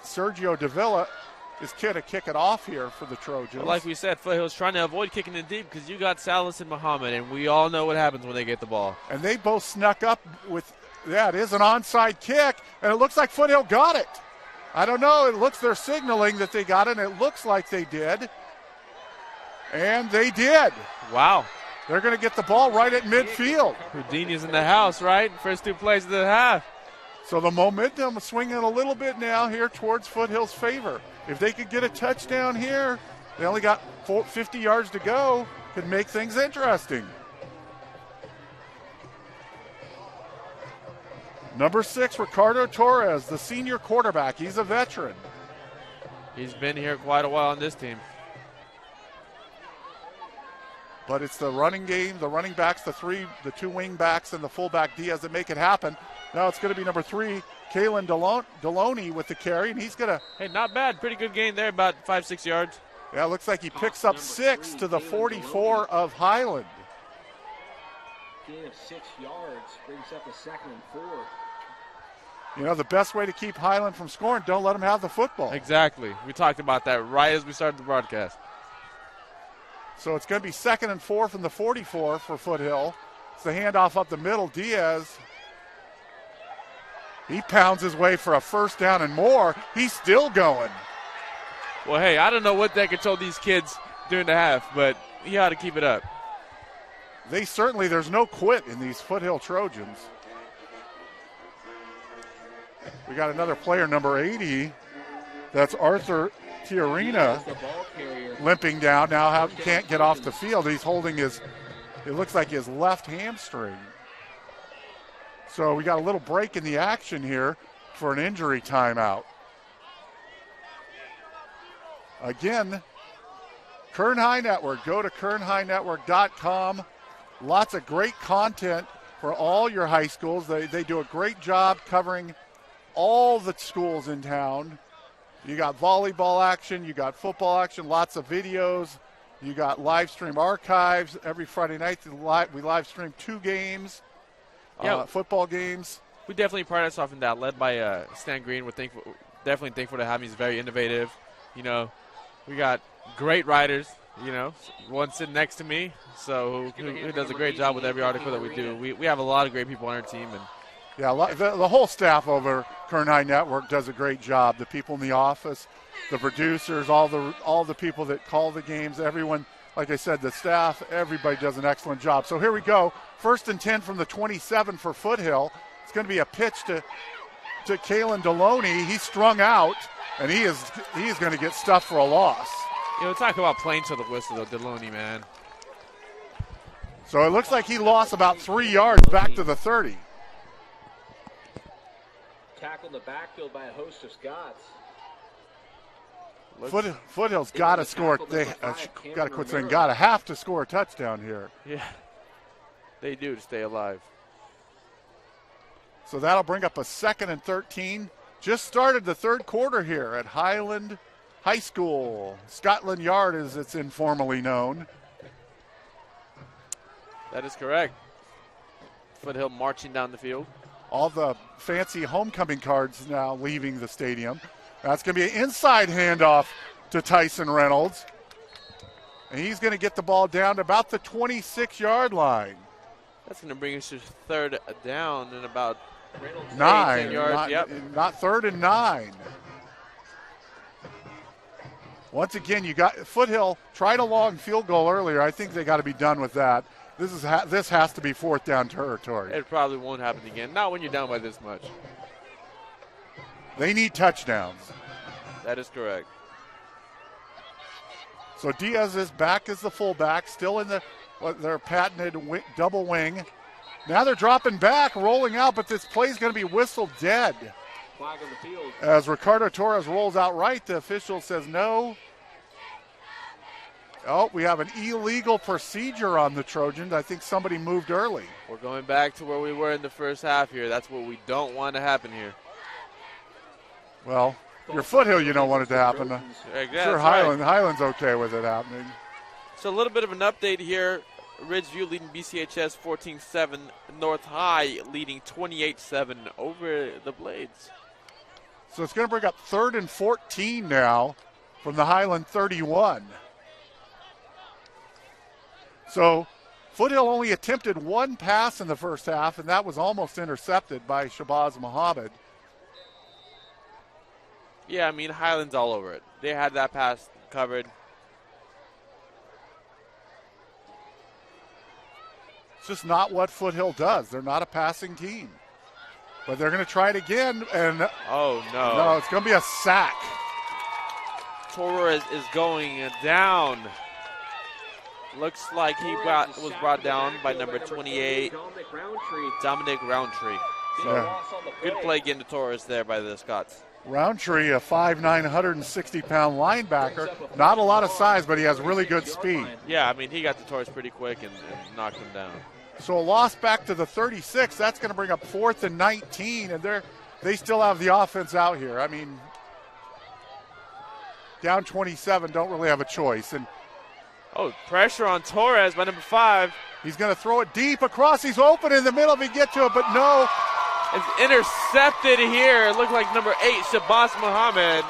Sergio Davila is going to kick it off here for the Trojans. Well, like we said, Foothill's trying to avoid kicking it deep because you got Salas and Muhammad, and we all know what happens when they get the ball. And they both snuck up with, it is an onside kick, and it looks like Foothill got it. I don't know. It looks they're signaling that they got it, and it looks like they did. And they did. Wow. They're going to get the ball right at midfield. Houdini's in the house, right? First 2 plays of the half. So the momentum is swinging a little bit now here towards Foothill's favor. If they could get a touchdown here, they only got 50 yards to go, could make things interesting. Number 6, Ricardo Torres, the senior quarterback. He's a veteran. He's been here quite a while on this team. But it's the running game, the running backs, the 2 wing backs, and the fullback Diaz that make it happen. Now it's going to be number 3, Kalen Deloney with the carry, and he's going to... Hey, not bad. Pretty good gain there, about 5-6 yards. Yeah, it looks like he picks up 6 to the 44 of Highland. Gain of 6 yards brings up a 2nd and 4. The best way to keep Highland from scoring, don't let them have the football. Exactly. We talked about that right as we started the broadcast. So it's going to be 2nd and 4 from the 44 for Foothill. It's the handoff up the middle. Diaz, he pounds his way for a first down and more. He's still going. Well, hey, I don't know what they control these kids during the half, but he ought to keep it up. There's no quit in these Foothill Trojans. We got another player, number 80. That's Arthur Tiarina, limping down. Now can't get off the field. He's holding it looks like his left hamstring. So we got a little break in the action here for an injury timeout. Again, Kern High Network. Go to kernhighnetwork.com. Lots of great content for all your high schools. They do a great job covering all the schools in town. You got volleyball action, you got football action, lots of videos. You got live stream archives every Friday night. We live stream 2 games, football games. We definitely pride ourselves in that, led by Stan Green. We're definitely thankful to have him. He's very innovative. We got great writers, one sitting next to me, so who does a great job with every article that we do. We have a lot of great people on our team. And yeah, the whole staff over Kern High Network does a great job. The people in the office, the producers, all the people that call the games, everyone, like I said, the staff, everybody does an excellent job. So here we go. 1st and 10 from the 27 for Foothill. It's going to be a pitch to Kalen Deloney. He's strung out, and he is going to get stuffed for a loss. Talk about playing to the whistle, though, Deloney, man. So it looks like he lost about 3 yards back to the 30. Tackled in the backfield by a host of Scots. Foothill's got to score. They got to quit saying got to have to score a touchdown here. Yeah, they do to stay alive. So that'll bring up a 2nd and 13. Just started the 3rd quarter here at Highland High School. Scotland Yard, as it's informally known. That is correct. Foothill marching down the field. All the fancy homecoming cards now leaving the stadium. That's going to be an inside handoff to Tyson Reynolds. And he's going to get the ball down to about the 26-yard line. That's going to bring us to 3rd down and about 9 yards. Not 3rd and 9. Once again, you got Foothill tried a long field goal earlier. I think they got to be done with that. This has to be 4th down territory. It probably won't happen again. Not when you're down by this much. They need touchdowns. That is correct. So Diaz is back as the fullback, still in the their patented double wing. Now they're dropping back, rolling out, but this play is going to be whistled dead. Flag on the field. As Ricardo Torres rolls out right, the official says no. Oh, we have an illegal procedure on the Trojans. I think somebody moved early. We're going back to where we were in the first half here. That's what we don't want to happen here. Well, your Foothill, you don't want it to happen. Sure, Highland's okay with it happening. So a little bit of an update here. Ridgeview leading BCHS 14-7. North High leading 28-7 over the Blades. So it's going to bring up 3rd and 14 now from the Highland 31. So Foothill only attempted one pass in the first half, and that was almost intercepted by Shabazz Muhammad. Yeah, I mean, Highland's all over it. They had that pass covered. It's just not what Foothill does. They're not a passing team. But they're going to try it again, and oh, no. No, it's going to be a sack. Torres is going down. Looks like he was brought down by number 28, Dominic Roundtree. So good play getting to Torres there by the Scots. Roundtree, a 5'9", 160-pound linebacker. Not a lot of size, but he has really good speed. Yeah, I mean, he got to Torres pretty quick and knocked him down. So a loss back to the 36. That's going to bring up 4th and 19, and they still have the offense out here. I mean, down 27, don't really have a choice. And pressure on Torres by number 5. He's going to throw it deep across. He's open in the middle if he get to it, but no. It's intercepted here. It looked like number 8, Shabazz Muhammad,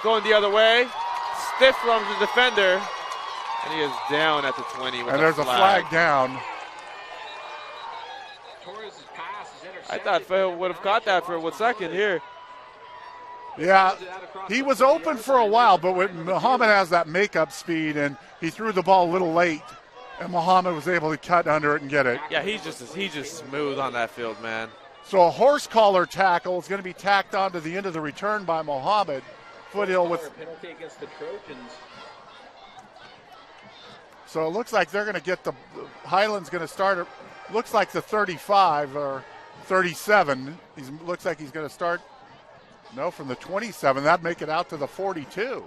going the other way. Stiff arms the defender, and he is down at the 20. And there's a flag down. Torres' pass is intercepted. I thought Phil would have caught that for 1 second here. Yeah, he was open for a while, but when Muhammad has that makeup speed, and he threw the ball a little late, and Muhammad was able to cut under it and get it. Yeah, he's just smooth on that field, man. So a horse collar tackle is going to be tacked onto the end of the return by Muhammad. Foothill with penalty against the Trojans. So it looks like they're going to get the Highland's going to start it. Looks like the 35 or 37. Looks like he's going to start. No, from the 27. That'd make it out to the 42.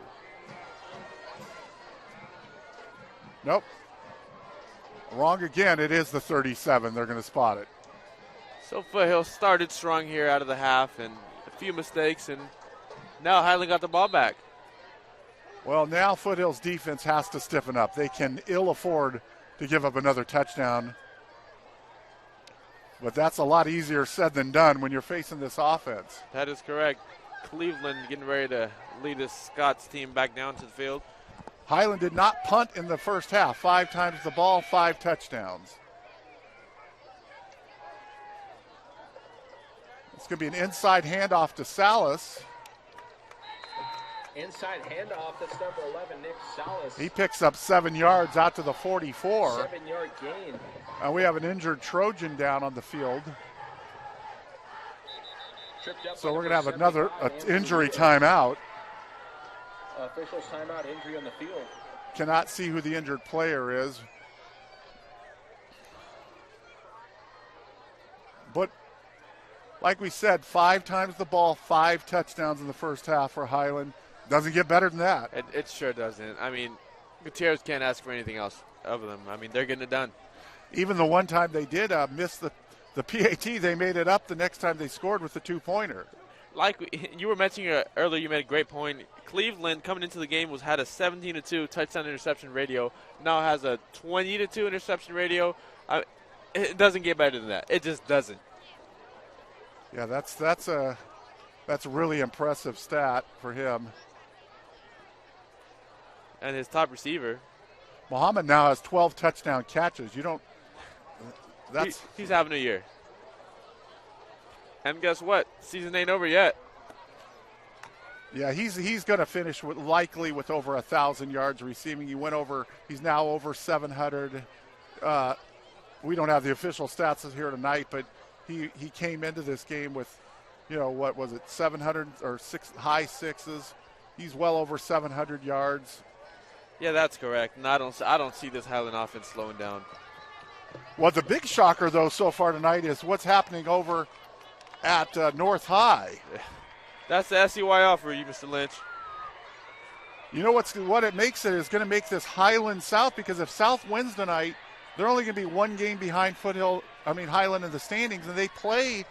Nope. Wrong again. It is the 37. They're going to spot it. So Foothill started strong here out of the half, and a few mistakes, and now Highland got the ball back. Well, now Foothill's defense has to stiffen up. They can ill afford to give up another touchdown. But that's a lot easier said than done when you're facing this offense. That is correct. Cleveland getting ready to lead the Scots team back down to the field. Highland did not punt in the first half. 5 times the ball, 5 touchdowns. It's going to be an inside handoff to Salas. Inside handoff, that's number 11, Nick Salas. He picks up 7 yards out to the 44. 7-yard gain. And we have an injured Trojan down on the field. So we're going to have another injury timeout. Officials timeout, injury on the field. Cannot see who the injured player is. But like we said, 5 times the ball, 5 touchdowns in the first half for Highland. Doesn't get better than that. It sure doesn't. I mean, Gutierrez can't ask for anything else of them. I mean, they're getting it done. Even the one time they did miss the PAT, they made it up the next time they scored with the 2-pointer. Like you were mentioning earlier, you made a great point. Cleveland coming into the game had a 17-2 touchdown interception ratio. Now has a 20-2 interception ratio. It doesn't get better than that. It just doesn't. Yeah, that's a really impressive stat for him. And his top receiver, Muhammad, now has 12 touchdown catches. He's having a year. And guess what? Season ain't over yet. Yeah, he's going to finish likely with over 1,000 yards receiving. He's now over 700. We don't have the official stats here tonight, but he came into this game with, 700 or high 6s. He's well over 700 yards. Yeah, that's correct. And I don't see this Highland offense slowing down. Well, the big shocker, though, so far tonight is what's happening over at North High. That's the SEYL for you, Mr. Lynch. You know what it makes it is going to make this Highland South, because if South wins tonight, they're only going to be one game behind Highland in the standings, and they play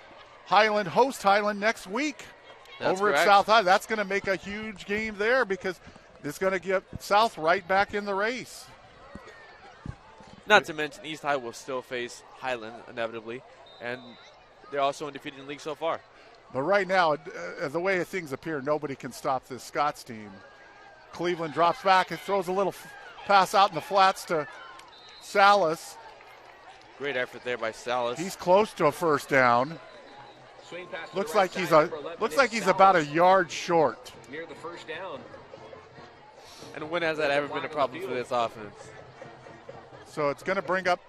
host Highland next week. That's over correct. at South High. That's going to make a huge game there, because it's going to get South right back in the race. Not to mention East High will still face Highland inevitably, and they're also undefeated in the league so far. But right now, the way things appear, nobody can stop this Scots team. Cleveland drops back and throws a little pass out in the flats to Salas. Great effort there by Salas. He's close to a first down. Swing pass to Looks the right like he's side, number 11 is he's Salas, about a yard short. near the first down. And when has that ever been a problem for this offense? So it's going to bring up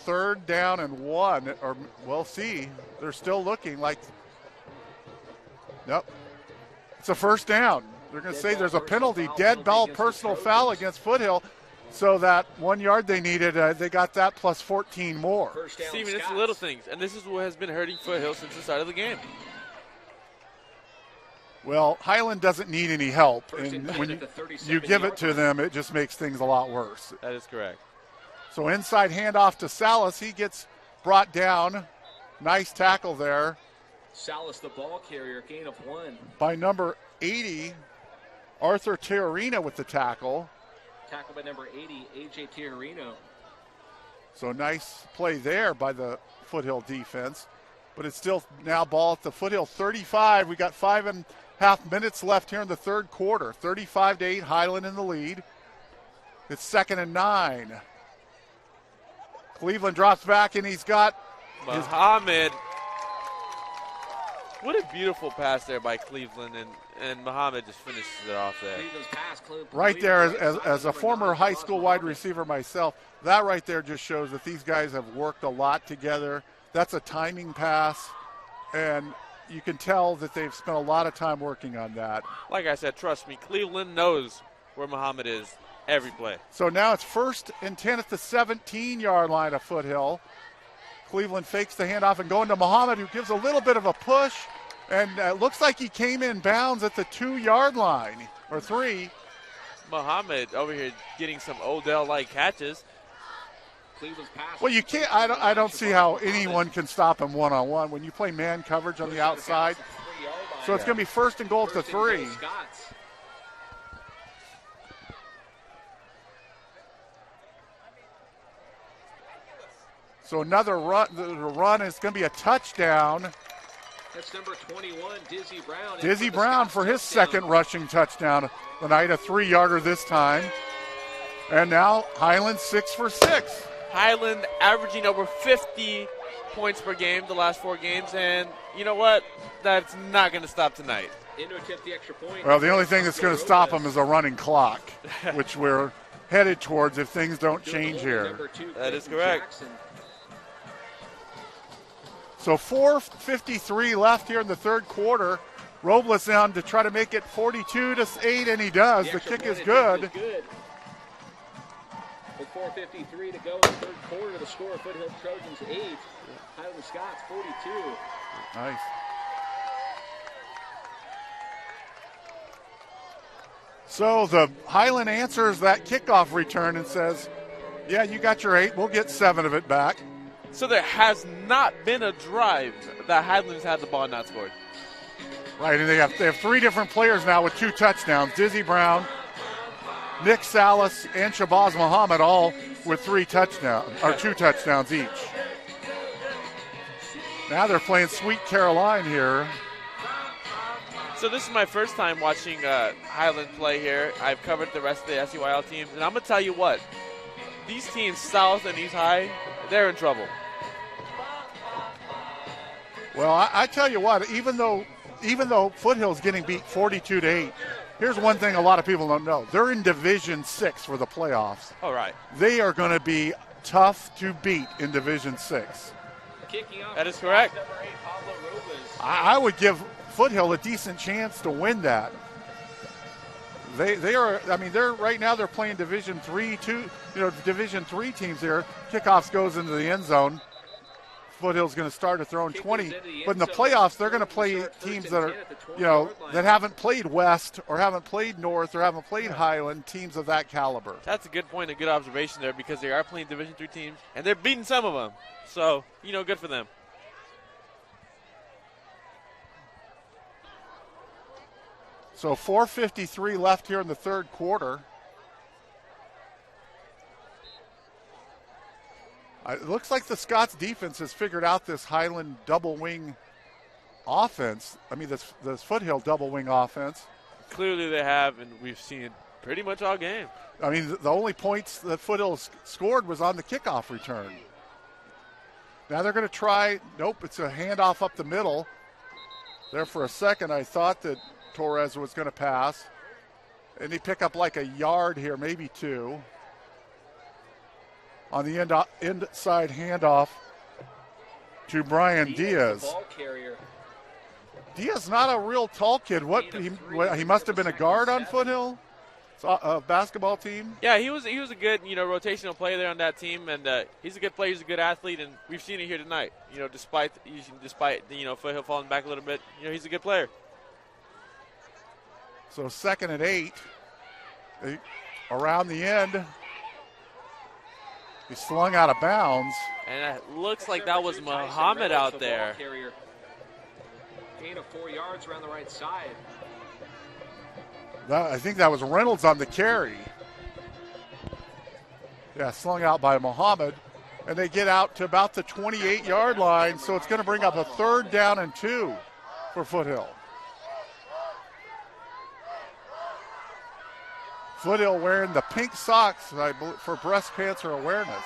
3rd down and 1, or we'll see. They're still looking like, nope. It's a first down. They're going to say there's a penalty, dead ball personal foul against Foothill. So that 1 yard they needed, they got that plus 14 more. Steven, it's the little things, and this is what has been hurting Foothill since the start of the game. Well, Highland doesn't need any help, and when you give it to them, it just makes things a lot worse. That is correct. So inside handoff to Salas. He gets brought down. Nice tackle there. Salas, the ball carrier, gain of 1. By number 80, Arthur Tiarina with the tackle. Tackled by number 80, A.J. Tiarino. So nice play there by the Foothill defense. But it's still now ball at the Foothill 35. We got 5.5 minutes left here in the third quarter. 35-8, Highland in the lead. It's 2nd and 9. Cleveland drops back, and he's got Muhammad. What a beautiful pass there by Cleveland, and Muhammad just finishes it off there. Right there, as a former high school wide receiver myself, that right there just shows that these guys have worked a lot together. That's a timing pass, and you can tell that they've spent a lot of time working on that. Like I said, trust me, Cleveland knows where Muhammad is every play. So now it's 1st and 10 at the 17-yard line of Foothill. Cleveland fakes the handoff and going to Muhammad, who gives a little bit of a push, and it looks like he came in bounds at the 2-yard line, or 3. Muhammad over here getting some Odell-like catches. Well, you can't. I don't see how anyone can stop him one-on-one when you play man coverage on the outside. So it's going to be 1st and goal at the 3. So another run. The run is going to be a touchdown. That's number 21, Dizzy Brown. Dizzy Brown for his second rushing touchdown of the night, a 3-yarder this time. And now Highland 6 for 6. Highland averaging over 50 points per game the last 4 games, and you know what? That's not going to stop tonight. In to attempt the extra point. Well, the only thing that's going to stop them is a running clock, which we're headed towards if things don't change here. That is correct. So 4:53 left here in the third quarter. Robles down to try to make it 42-8, and he does. The kick is good. With 4:53 to go in the third quarter, the score of Foothill Trojans 8, Highland Scots 42. Nice. So the Highland answers that kickoff return and says, yeah, you got your 8. We'll get 7 of it back. So there has not been a drive that Highland's had the ball not scored. Right, and they have 3 different players now with 2 touchdowns. Dizzy Brown, Nick Salas, and Shabazz Muhammad all with 2 touchdowns each. Now they're playing Sweet Caroline here. So this is my first time watching Highland play here. I've covered the rest of the SEYL teams, and I'm going to tell you what. These teams, South and East High, they're in trouble. Well, I tell you what, even though Foothill's getting beat 42-8, here's one thing a lot of people don't know. They're in Division 6 for the playoffs. All right. They are going to be tough to beat in Division 6. That is correct. I would give Foothill a decent chance to win that. They are. I mean, they're right now. They're playing Division 3, Division 3 teams here. Kickoffs goes into the end zone. Foothill's going to start at their own 20, but in the playoffs, they're going to play teams that are, that haven't played West or haven't played North or haven't played Highland, teams of that caliber. That's a good point, a good observation there, because they are playing Division 3 teams, and they're beating some of them. So, good for them. So 4:53 left here in the third quarter. It looks like the Scots defense has figured out this Highland double wing offense. I mean, this Foothill double wing offense. Clearly they have, and we've seen it pretty much all game. I mean, the only points that Foothill scored was on the kickoff return. Now they're going to try. Nope, it's a handoff up the middle. There for a second, I thought that Torres was going to pass. And he pick up like a yard here, maybe 2. On the inside handoff to Brian Diaz. Diaz not a real tall kid. He must have been a guard on Foothill, a basketball team. Yeah, he was a good rotational player there on that team, and he's a good player. He's a good athlete, and we've seen it here tonight. Despite Foothill falling back a little bit, he's a good player. So 2nd and 8, around the end. He slung out of bounds. And it looks like that was Muhammad out there. Gain of 4 yards around the right side. I think that was Reynolds on the carry. Yeah, slung out by Muhammad. And they get out to about the 28-yard line, so it's going to bring up a 3rd down and 2 for Foothill. Foothill wearing the pink socks for breast cancer awareness.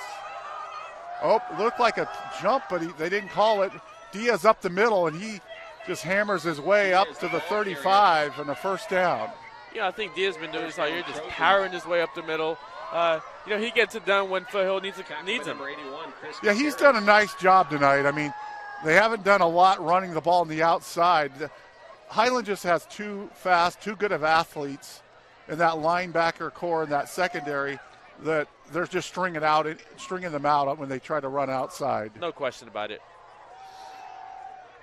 Oh, looked like a jump, but they didn't call it. Diaz up the middle, and he just hammers his way up to the 35 and a 1st down. Yeah, I think Diaz has been doing this all year, just powering his way up the middle. He gets it done when Foothill needs him. Yeah, he's done a nice job tonight. I mean, they haven't done a lot running the ball on the outside. Highland just has too good of athletes in that linebacker core and that secondary that they're just stringing them out when they try to run outside. No question about it.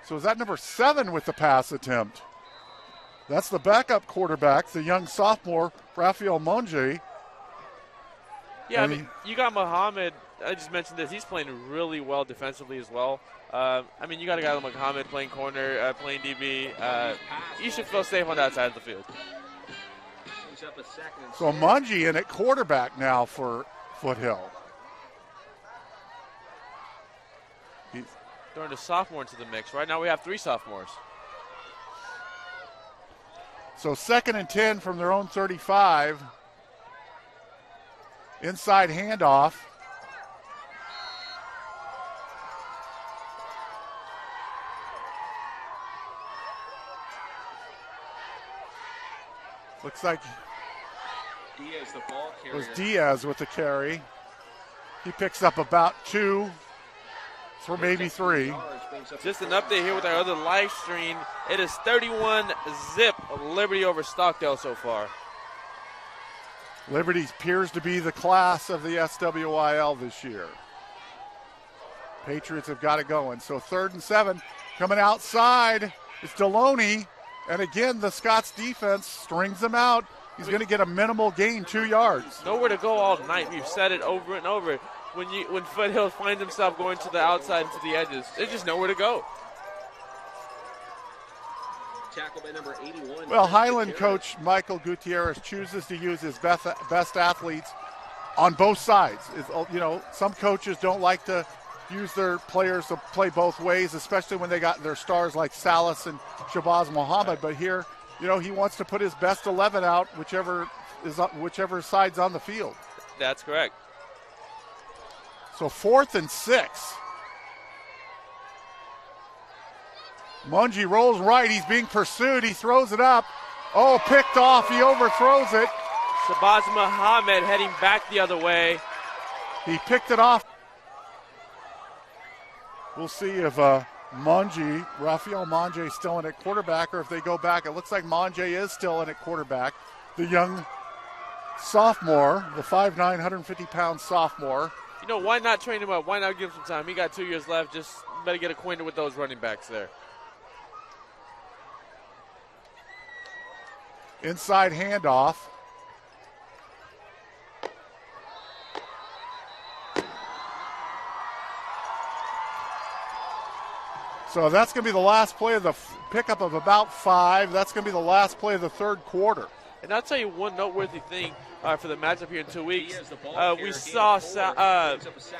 So is that number 7 with the pass attempt? That's the backup quarterback, the young sophomore, Rafael Monge. Yeah, you got Muhammad. I just mentioned this. He's playing really well defensively as well. You got a guy like Muhammad playing corner, playing DB. You should feel safe on that side of the field. So Mungie in at quarterback now for Foothill. He's throwing a sophomore into the mix. Right now we have 3 sophomores. So 2nd and 10 from their own 35. Inside handoff. Looks like Diaz, the ball carrier. It was Diaz with the carry. He picks up about 2, maybe 3. Just an update here with our other live stream. It is 31-zip Liberty over Stockdale so far. Liberty appears to be the class of the SWIL this year. Patriots have got it going. So 3rd and 7 coming outside. It's Deloney. And again, the Scots defense strings him out. He's going to get a minimal gain, 2 yards. Nowhere to go all night. We've said it over and over. When Foothill finds himself going to the outside and to the edges, there's just nowhere to go. Tackle by number 81. Well, Highland coach Michael Gutierrez chooses to use his best athletes on both sides. Some coaches don't like to use their players to play both ways, especially when they got their stars like Salas and Shabazz Muhammad. But here, he wants to put his best 11 out, whichever side's on the field. That's correct. So 4th and 6. Mungie rolls right. He's being pursued. He throws it up. Oh, picked off. He overthrows it. Shabazz Muhammad heading back the other way. He picked it off. We'll see if Rafael Monge is still in at quarterback, or if they go back. It looks like Monge is still in at quarterback. the young sophomore, the 5'9", 150-pound sophomore. You know, why not train him up? Why not give him some time? He got 2 years left. Just better get acquainted with those running backs there. Inside handoff. So that's going to be the last play of the pickup of about 5. That's going to be the last play of the third quarter. And I'll tell you one noteworthy thing for the matchup here in 2 weeks. We saw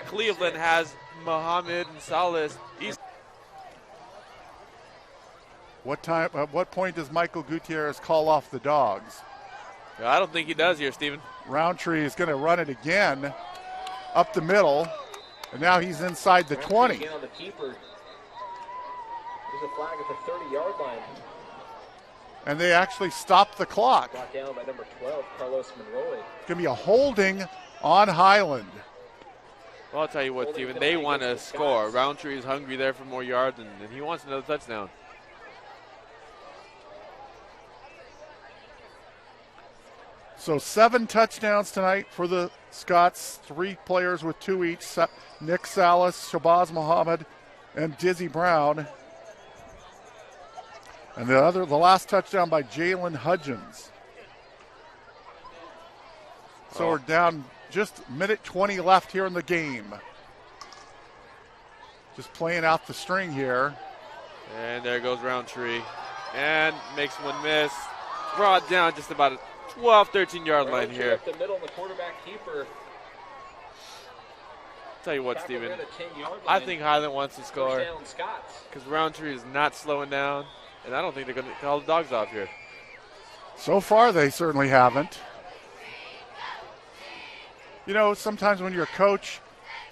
Cleveland has Muhammad and Salas. At what point does Michael Gutierrez call off the dogs? I don't think he does here, Stephen. Roundtree is going to run it again up the middle, and now he's inside the 20. Again on the keeper. There's a flag at the 30-yard line. And they actually stopped the clock. Brought down by number 12, Carlos Monroy. It's going to be a holding on Highland. Well, I'll tell you what, Stephen, they want to score. Roundtree is hungry there for more yards, and he wants another touchdown. So 7 touchdowns tonight for the Scots, 3 players with 2 each, Nick Salas, Shabazz Muhammad, and Dizzy Brown. And the last touchdown by Jalen Hudgens. So we're down just a minute 20 left here in the game. Just playing out the string here. And there goes Roundtree. And makes one miss. Brought down just about a 12, 13-yard line here. Up the middle, and the quarterback keeper. Tell you what, Stephen, I think Highland wants to score because Roundtree is not slowing down, and I don't think they're going to call the dogs off here. So far, they certainly haven't. You know, sometimes when you're a coach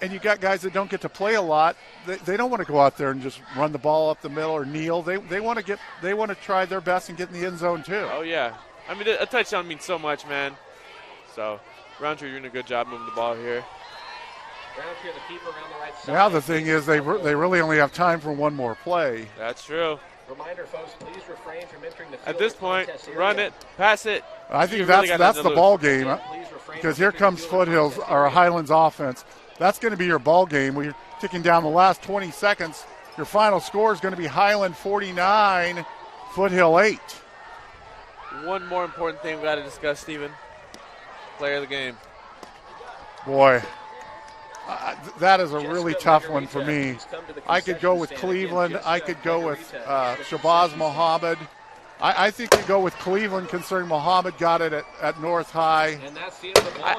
and you got guys that don't get to play a lot, they don't want to go out there and just run the ball up the middle or kneel. They want to try their best and get in the end zone too. Oh yeah, I mean a touchdown means so much, man. So Roundtree doing a good job moving the ball here. Roundtree and the keeper around the right side. Now the thing is, they really only have time for one more play. That's true. Reminder, folks, please refrain from entering the field. At this point, run it, pass it. I think that's the ball game, because here comes Foothill's or Highlands offense. That's going to be your ball game. We're ticking down the last 20 seconds. Your final score is going to be Highland 49, Foothill 8. One more important thing we got to discuss, Stephen. Player of the game. Boy, that is a really tough one for me. I could go with Cleveland. I could go with Shabazz Muhammad. I think you go with Cleveland, considering Muhammad got it at North High.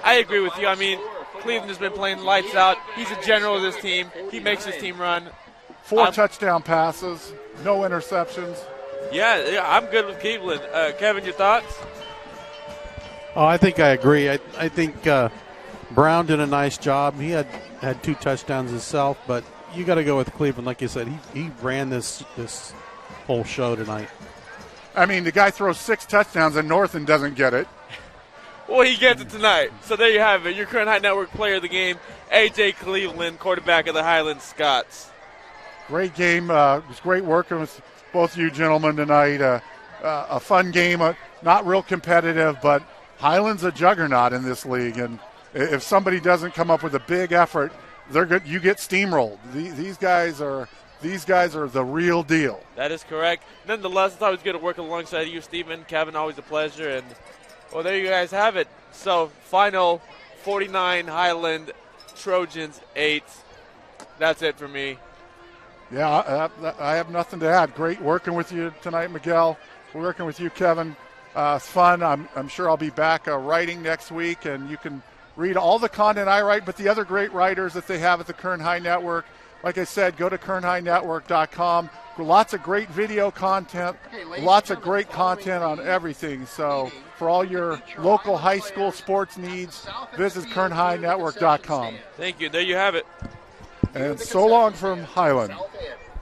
I agree with you. I mean, Cleveland has been playing lights out. He's a general of this team. He makes his team run. 4 touchdown passes, no interceptions. Yeah, I'm good with Cleveland. Kevin, your thoughts? Oh, I think I agree. I think Brown did a nice job. He had 2 touchdowns himself, but you got to go with Cleveland. Like you said, he ran this whole show tonight. I mean, the guy throws 6 touchdowns and Northern doesn't get it. Well, he gets it tonight. So there you have it. Your Current High Network player of the game, A.J. Cleveland, quarterback of the Highland Scots. Great game. It was great working with both you gentlemen tonight. A fun game, not real competitive, but Highland's a juggernaut in this league, and if somebody doesn't come up with a big effort, they're good. You get steamrolled. These guys are the real deal. That is correct. Nonetheless, it's always good to work alongside you, Stephen. Kevin, always a pleasure. And well, there you guys have it. So final 49 Highland, Trojans 8. That's it for me. Yeah, I have nothing to add. Great working with you tonight, Miguel. We're working with you, Kevin. It's fun. I'm sure I'll be back writing next week, and you can read all the content I write, but the other great writers that they have at the Current High Network. Like I said, go to currenthignetwork.com. Lots of great video content, lots of great content on everything. So for all your local high school sports needs, visit currenthignetwork.com. Thank you. There you have it. And so long from Highland.